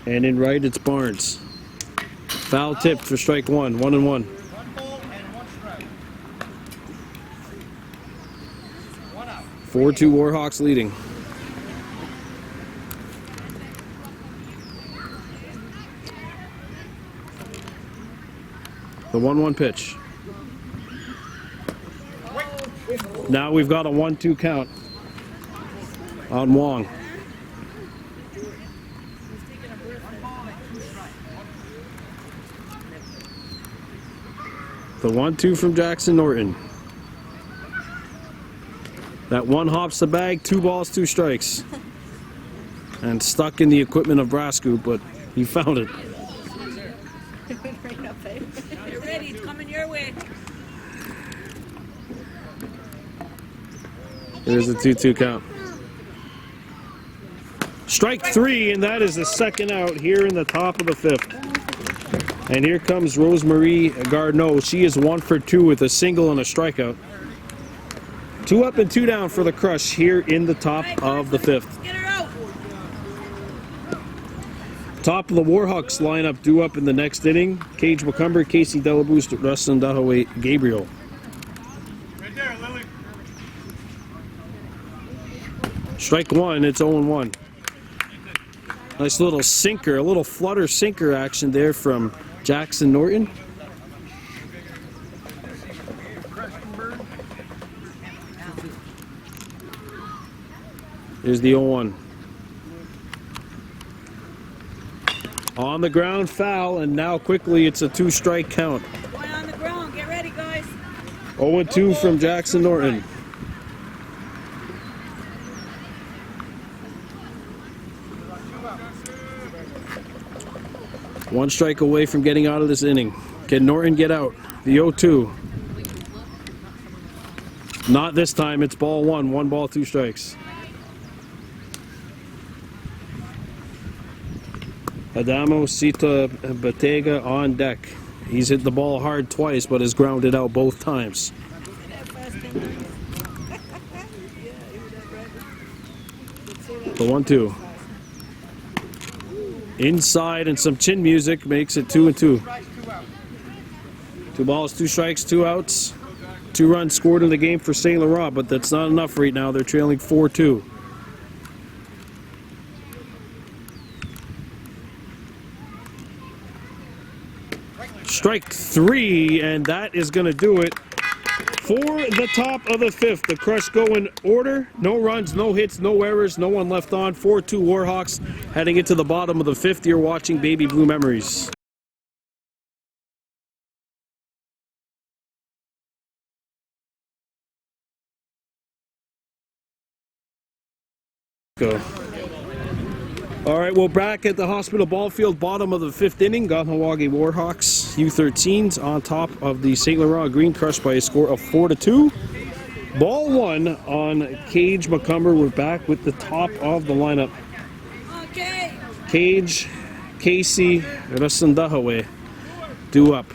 And in right, it's Barnes. Foul tipped for strike 1, 1-1. 4-2 Warhawks leading. The 1-1 pitch. Now we've got a 1-2 count on Wong. The 1-2 from Jackson Norton. That one hops the bag, 2 balls, 2 strikes. And stuck in the equipment of Brasco, but he found it. Get ready, it's coming your way. There's a 2-2 count. Strike 3, and that is the second out here in the top of the 5th. And here comes Rosemarie Gardneau. She is 1 for 2 with a single and a strikeout. 2 up and 2 down for the Crush here in the top of the 5th. Get her out. Top of the Warhawks lineup due up in the next inning. Cage McCumber, Casey Delaboost, Rustin Dahaway, Gabriel. Right there, Lily. Strike 1, it's 0-1. Nice little sinker, a little flutter sinker action there from Jackson Norton. Here's the 0-1. On the ground, foul, and now quickly it's a 2-strike count. One on the ground. Get ready, guys. 0-2 from Jackson Norton. One strike away from getting out of this inning. Can Norton get out? The 0-2. Not this time, it's ball 1. 1 ball, 2 strikes. Adamo Sita Batega on deck. He's hit the ball hard twice, but has grounded out both times. The 1-2. Inside, and some chin music makes it 2-2. 2 balls, 2 strikes, 2 outs. 2 runs scored in the game for St. Laurent, but that's not enough right now. They're trailing 4-2. Strike 3, and that is going to do it for the top of the 5th. The Crush go in order. No runs, no hits, no errors, no one left on. 4-2 Warhawks heading into the bottom of the 5th. You're watching Baby Blue Memories. Go. All right, we're back at the Hospital Ball Field, bottom of the 5th inning. Kahnawake Warhawks U13s on top of the St. Laurent Green Crush by a score of 4-2. Ball 1 on Cage McCumber. We're back with the top of the lineup. Okay. Cage, Casey, Rustin Dahaway due up.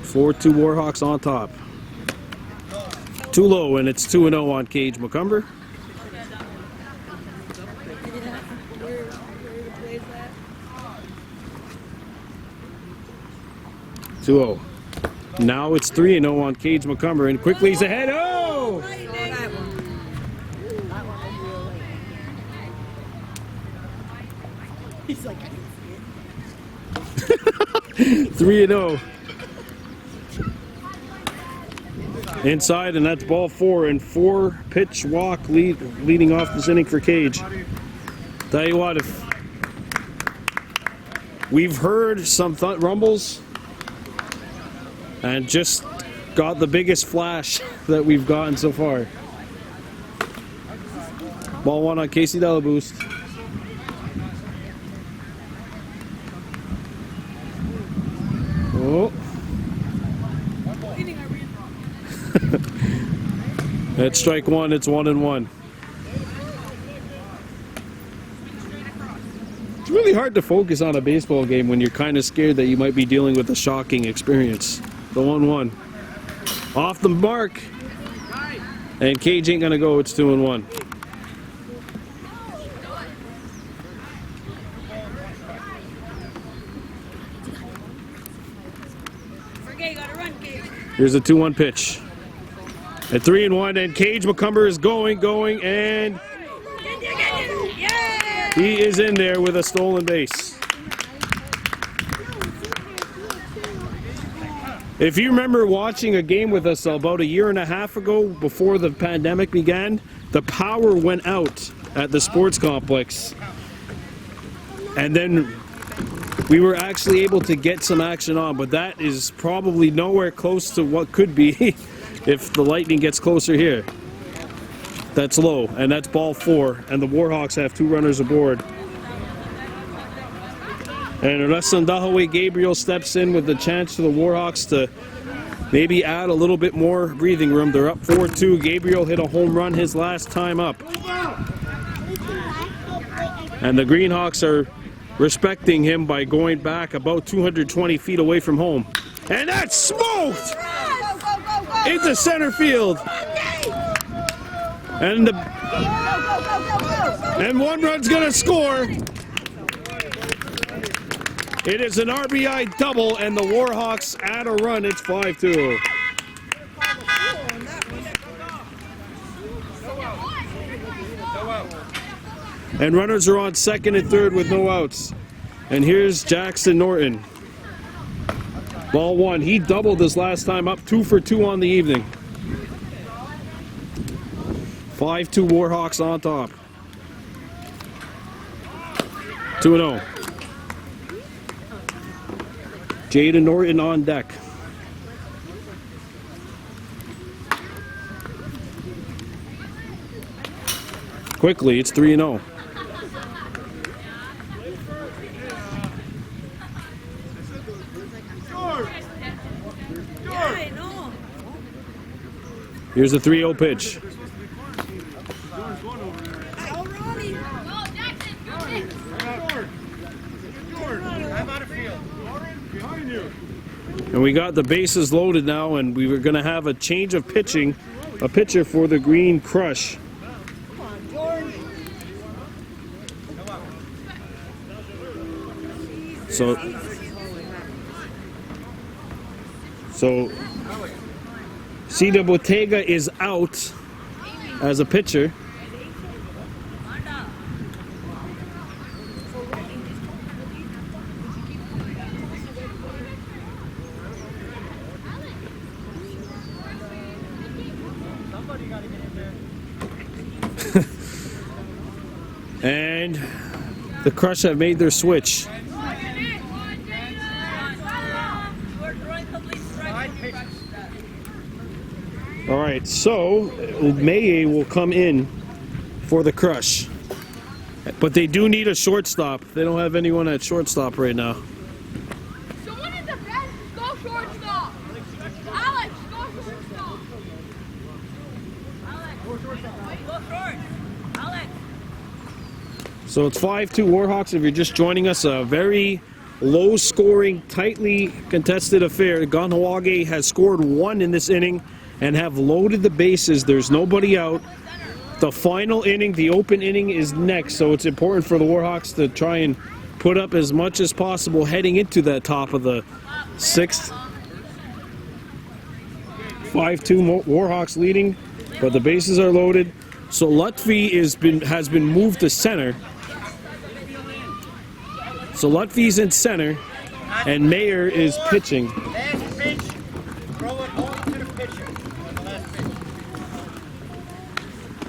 Four-2 Warhawks on top. Too low, and it's 2-0 on Cage McCumber. Two-0. Now it's 3-0 on Cage McCumber, and quickly he's ahead. Oh! 3-0. Inside, and that's ball 4, and 4-pitch walk leading off this inning for Cage. Tell you what, if we've heard some rumbles and just got the biggest flash that we've gotten so far. Ball 1 on Casey Delaboost. Oh. That's strike 1, it's 1-1. It's really hard to focus on a baseball game when you're kind of scared that you might be dealing with a shocking experience. The 1-1. Off the mark. And Cage ain't gonna go, it's 2-1. Here's a 2-1 pitch. At 3-1, and Cage McCumber is going, and Yeah! He is in there with a stolen base. If you remember watching a game with us about a year and a half ago, before the pandemic began, the power went out at the sports complex. And then we were actually able to get some action on, but that is probably nowhere close to what could be if the Lightning gets closer here. That's low, and that's ball 4, and the Warhawks have 2 runners aboard. And Kahnawake Gabriel steps in with the chance for the Warhawks to maybe add a little bit more breathing room. They're up 4-2. Gabriel hit a home run his last time up. And the Greenhawks are respecting him by going back about 220 feet away from home. And that's smoked into center field. And one run's gonna score. It is an RBI double, and the Warhawks add a run. It's 5-2. And runners are on second and third with no outs. And here's Jackson Norton. Ball 1. He doubled his last time up, 2 for 2 on the evening. 5-2 Warhawks on top. 2-0. Jaden Norton on deck. Quickly, it's 3-0. Here's the 3-0 pitch. And we got the bases loaded now, and we were going to have a change of pitching, a pitcher for the Green Crush. So Cida Bottega is out as a pitcher. And the Crush have made their switch. All right, so Maye will come in for the Crush. But they do need a shortstop. They don't have anyone at shortstop right now. Someone in the bench, go shortstop. Alex, go shortstop. Alex, go short. Alex. So it's 5-2 Warhawks. If you're just joining us, a very low-scoring, tightly contested affair. Kahnawake has scored 1 in this inning and have loaded the bases. There's nobody out. The final inning, the open inning, is next, so it's important for the Warhawks to try and put up as much as possible heading into that top of the 6th. 5-2 Warhawks leading, but the bases are loaded. So Lutfi has been moved to center. So Lutfi's in center, and Mayer is pitching. Last pitch, throw it only to the pitcher on the last pitch.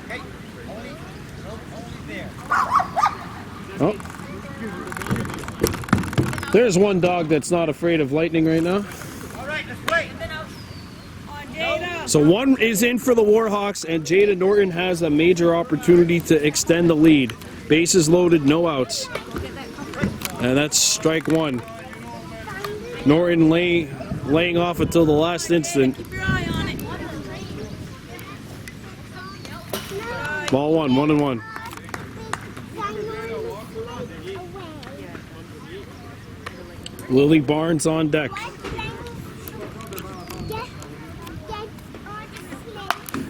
Okay, only there. Oh. There's one dog that's not afraid of lightning right now. All right, let's wait. So one is in for the Warhawks, and Jaden Norton has a major opportunity to extend the lead. Bases loaded, no outs. And that's strike 1. Norton laying off until the last instant. Ball 1, 1-1. Lily Barnes on deck.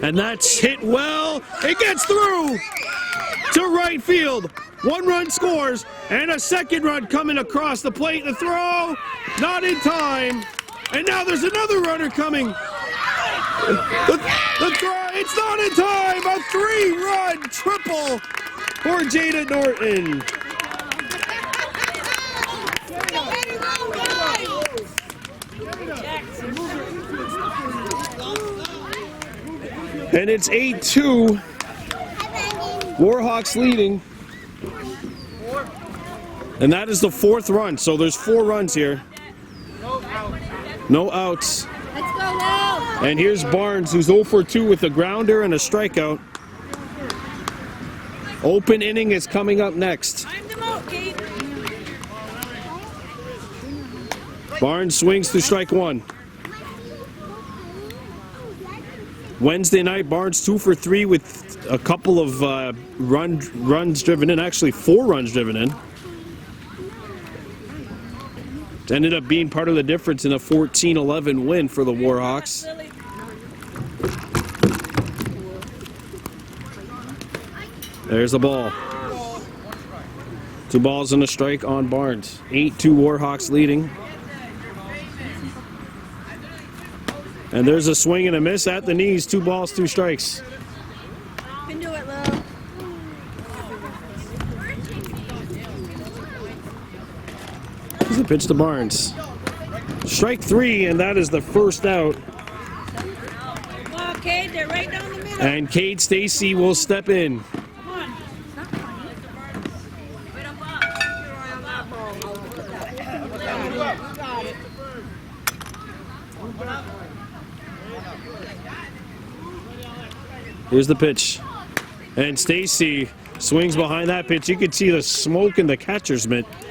And that's hit well. It gets through to right field. 1 run scores, and a second run coming across the plate. The throw, not in time. And now there's another runner coming. The throw, it's not in time. A 3-run triple for Jada Norton. And it's 8-2. Warhawks leading. And that is the 4th run. So there's 4 runs here. No outs. Let's go now. And here's Barnes, who's 0 for 2 with a grounder and a strikeout. Open inning is coming up next. Time them out, Kate. Barnes swings to strike 1. Wednesday night, Barnes 2 for 3 with a couple of runs driven in. Actually, 4 runs driven in. Ended up being part of the difference in a 14-11 win for the Warhawks. There's the ball. 2 balls and a strike on Barnes. 8-2 Warhawks leading. And there's a swing and a miss at the knees. 2 balls, 2 strikes. You can do it, Lil. Here's the pitch to Barnes. Strike 3, and that is the first out. Come on, Kate. They're right down the middle. And Cade Stacy will step in. Come on. Here's the pitch. And Stacy swings behind that pitch. You can see the smoke in the catcher's mitt. Come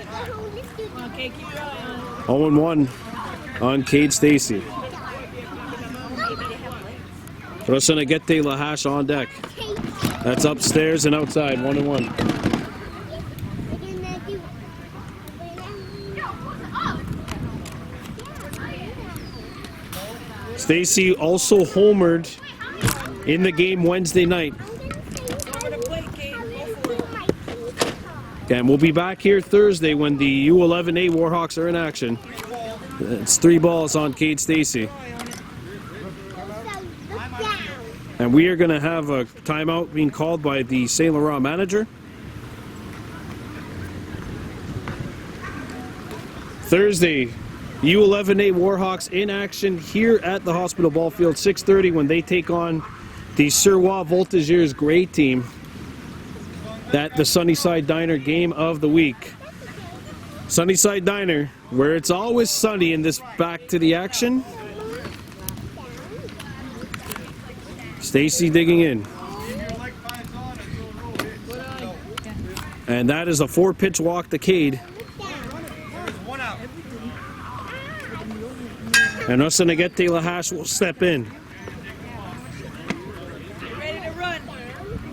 on, Kate. Keep your eye on it. 0-1 on Cade Stacy. Rosanagete Lahash on deck. That's upstairs and outside, 1-1. Stacy also homered in the game Wednesday night. Over the plate, Kate. Go for it. And we'll be back here Thursday when the U13 Warhawks are in action. It's 3 balls on Cade Stacy. And we are going to have a timeout being called by the St. Laurent manager. Thursday, U11A Warhawks in action here at the Hospital Ball Field, 6:30 when they take on the Surwa Voltigeurs grade team at the Sunnyside Diner game of the week. Sunnyside Diner, where it's always sunny in this back to the action. Stacy digging in. And that is a 4-pitch walk to Cade. And Rosanagete Lahash will step in. Ready to run.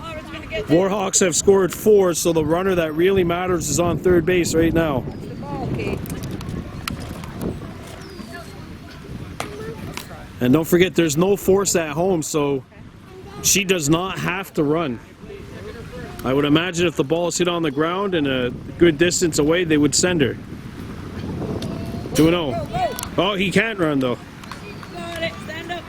Laura's gonna get the Warhawks have scored 4, so the runner that really matters is on third base right now. ball, Kate. And don't forget, there's no force at home, so she does not have to run. I would imagine if the ball is hit on the ground and a good distance away, they would send her. 2-0. Oh, he can't run, though. Got it. Stand up.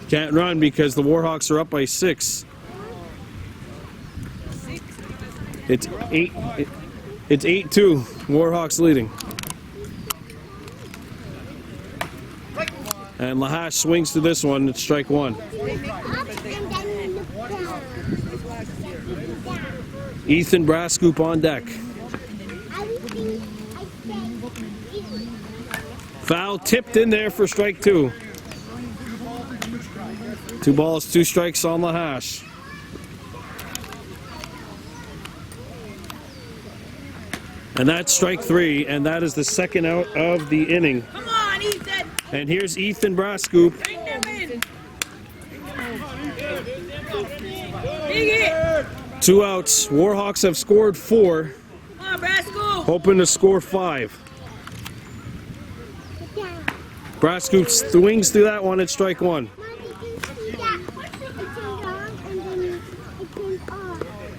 Can't run because the Warhawks are up by 6. It's 8-2. Warhawks leading. And Lahash swings to this one. It's strike 1. Ethan Brascoop on deck. Foul tipped in there for strike 2. 2 balls, 2 strikes on Lahash. And that's strike 3, and that is the second out of the inning. Come on, Ethan. And here's Ethan Brascoop. Bring them in. Big hit. 2 outs. Warhawks have scored 4, Come on, Brasco. hoping to score 5. Brascoop swings through that one at strike 1.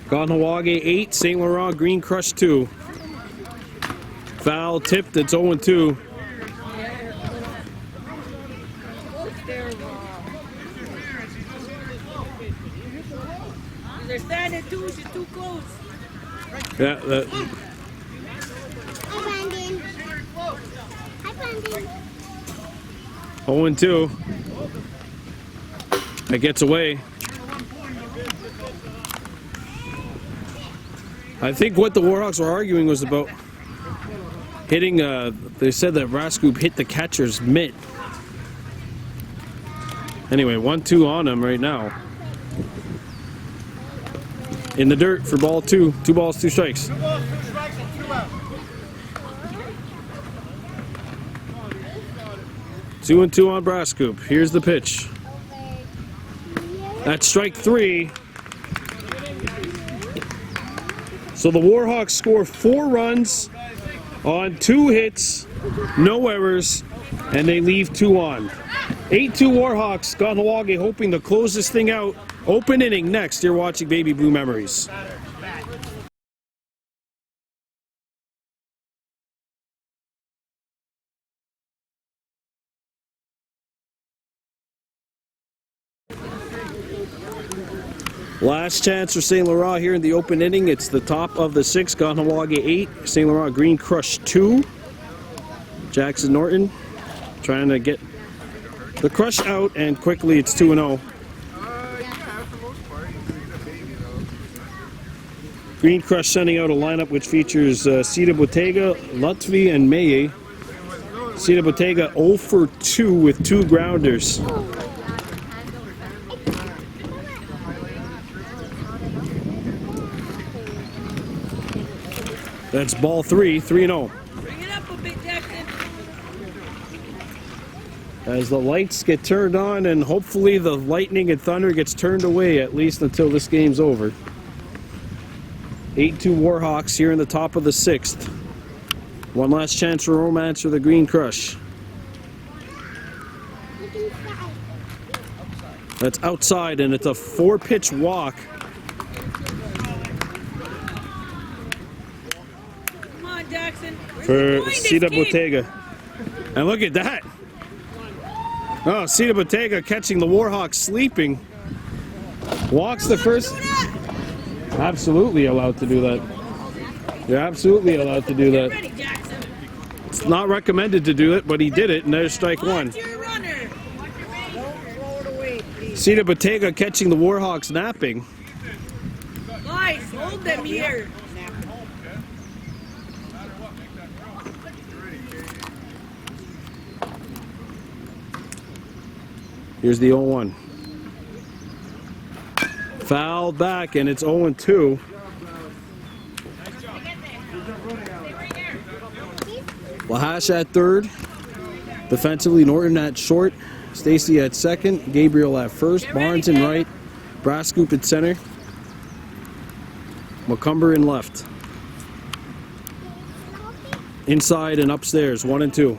Kahnawake 8, St. Laurent Green Crush 2. Foul tipped, it's 0-2. standing too. She's too close. Yeah, that, Hi, Brandon. Hi, Brandon. 0-2. That gets away. I think what the Warhawks were arguing was about hitting, they said that Brascoup hit the catcher's mitt. Anyway, 1-2 on him right now. In the dirt for ball 2. 2 balls, 2 strikes. 2 balls, 2 strikes, and 2 out. 2-2 on Brascoup. Here's the pitch. That's strike 3. So the Warhawks score 4 runs on 2 hits, no errors, and they leave 2 on. 8-2 Warhawks. Kahnawake hoping to close this thing out. Open inning next. You're watching Baby Blue Memories. Last chance for St. Laurent here in the open inning. It's the top of the 6th. Kahnawake 8, St. Laurent Green Crush 2. Jackson Norton trying to get the crush out, and quickly it's 2-0. Green Crush sending out a lineup which features Sita Bottega, Lutfi, and Maye. Sita Bottega 0 for 2 with 2 grounders. That's ball 3, 3-0. Bring it up a bit, Jackson. As the lights get turned on, and hopefully the lightning and thunder gets turned away, at least until this game's over. 8-2 Warhawks here in the top of the 6th. One last chance for romance for the Green Crush. That's outside, and it's a 4-pitch walk. Come on, Jackson. For Sita Bottega. And look at that. Oh, Sita Bottega catching the Warhawks sleeping. Walks the first. Absolutely allowed to do that. You're absolutely allowed to do that. Ready, Jackson. It's not recommended to do it, but he did it, and there's strike 1. Watch your runner. Sita Bottega catching the Warhawks napping. Guys, hold them here. Here's the 0-1. Fouled back, and it's 0-2. Lahash at third. Defensively, Norton at short. Stacy at second. Gabriel at first. Barnes in right. Brascoup at center. McCumber in left. Inside and upstairs, 1 and 2.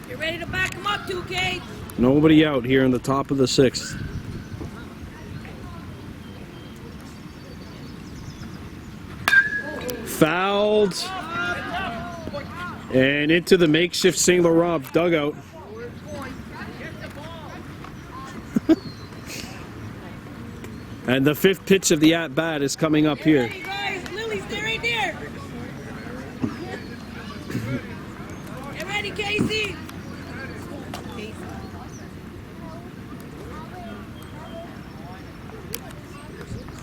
Get ready to back him up, 2K. Nobody out here in the top of the 6th. Fouled. And into the makeshift St. Laurent dugout. And the 5th pitch of the at-bat is coming up here. Get ready, guys. Lily's there, right there. Get ready, Casey.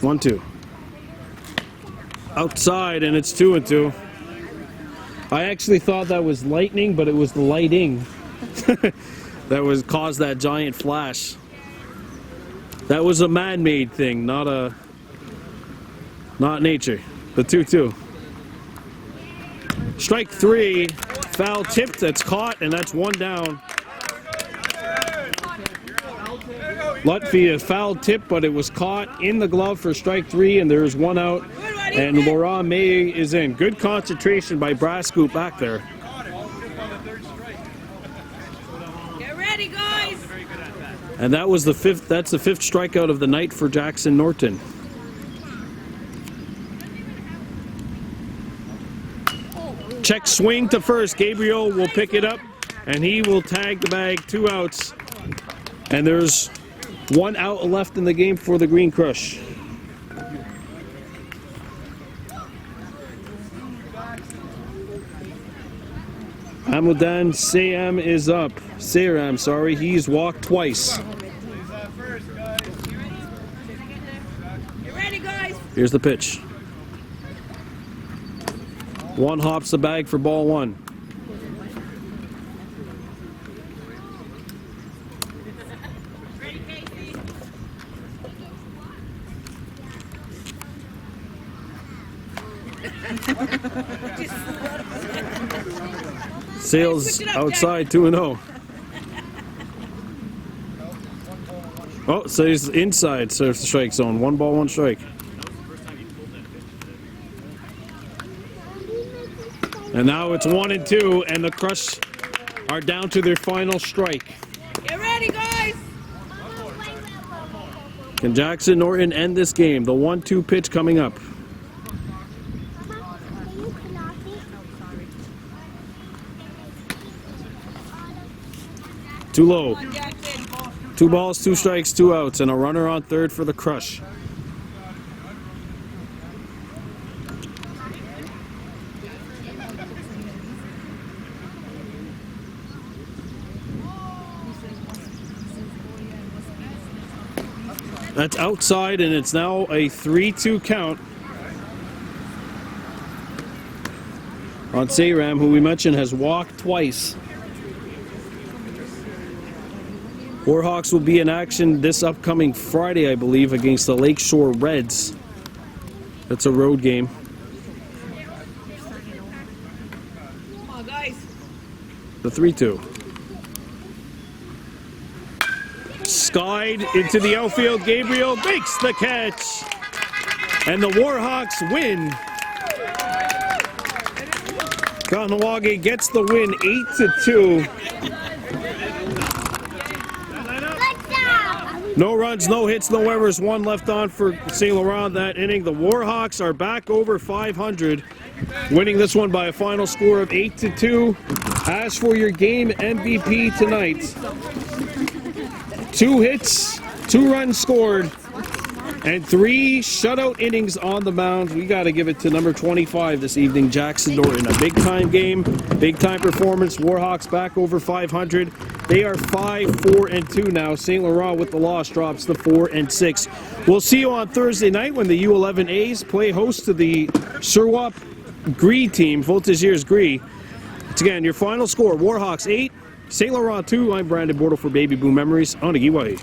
1-2. Outside, and it's 2-2. I actually thought that was lightning, but it was the lighting that was caused that giant flash. That was a man-made thing, not nature. The 2-2. Strike 3, foul tipped, that's caught, and that's 1 down. Lutfi, a foul tip, but it was caught in the glove for strike 3, and there's 1 out. And Laurent May is in. Good concentration by Brascoup back there. Get ready, guys. And that was the 5th. That's the 5th strikeout of the night for Jackson Norton. Check swing to first. Gabriel will pick it up, and he will tag the bag, 2 outs. And there's 1 out left in the game for the Green Crush. Hamadan Sayam is up. Sayram, sorry, he's walked twice. You ready, guys? Here's the pitch. 1 hops the bag for ball 1. Sales outside 2-0. Oh, so he's inside surf the strike zone. 1 ball, 1 strike. And now it's 1-2, and the Crush are down to their final strike. Get ready, guys. Can Jackson Norton end this game? The 1-2 pitch coming up. Too low. 2 balls, 2 strikes, 2 outs, and a runner on third for the Crush. That's outside, and it's now a 3-2 count on Sayram, who we mentioned has walked twice. Warhawks will be in action this upcoming Friday, I believe, against the Lakeshore Reds. That's a road game. Come on, guys. The 3-2. Skied into the outfield. Gabriel makes the catch. And the Warhawks win. Kahnawake gets the win 8-2. No runs, no hits, no errors. 1 left on for St. Laurent that inning. The Warhawks are back over 500, winning this one by a final score of 8-2. As for your game MVP tonight, 2 hits, 2 runs scored, and 3 shutout innings on the mound. We got to give it to number 25 this evening, Jackson Norton. A big-time game, big-time performance. Warhawks back over 500. They are 5-4-2 now. St. Laurent with the loss drops to 4-6. We'll see you on Thursday night when the U13 A's play host to the Surwap Gree team, Voltigeurs Gree. It's again your final score: Warhawks 8, St. Laurent 2. I'm Brandon Bordeaux for Baby Boom Memories on Igiwai.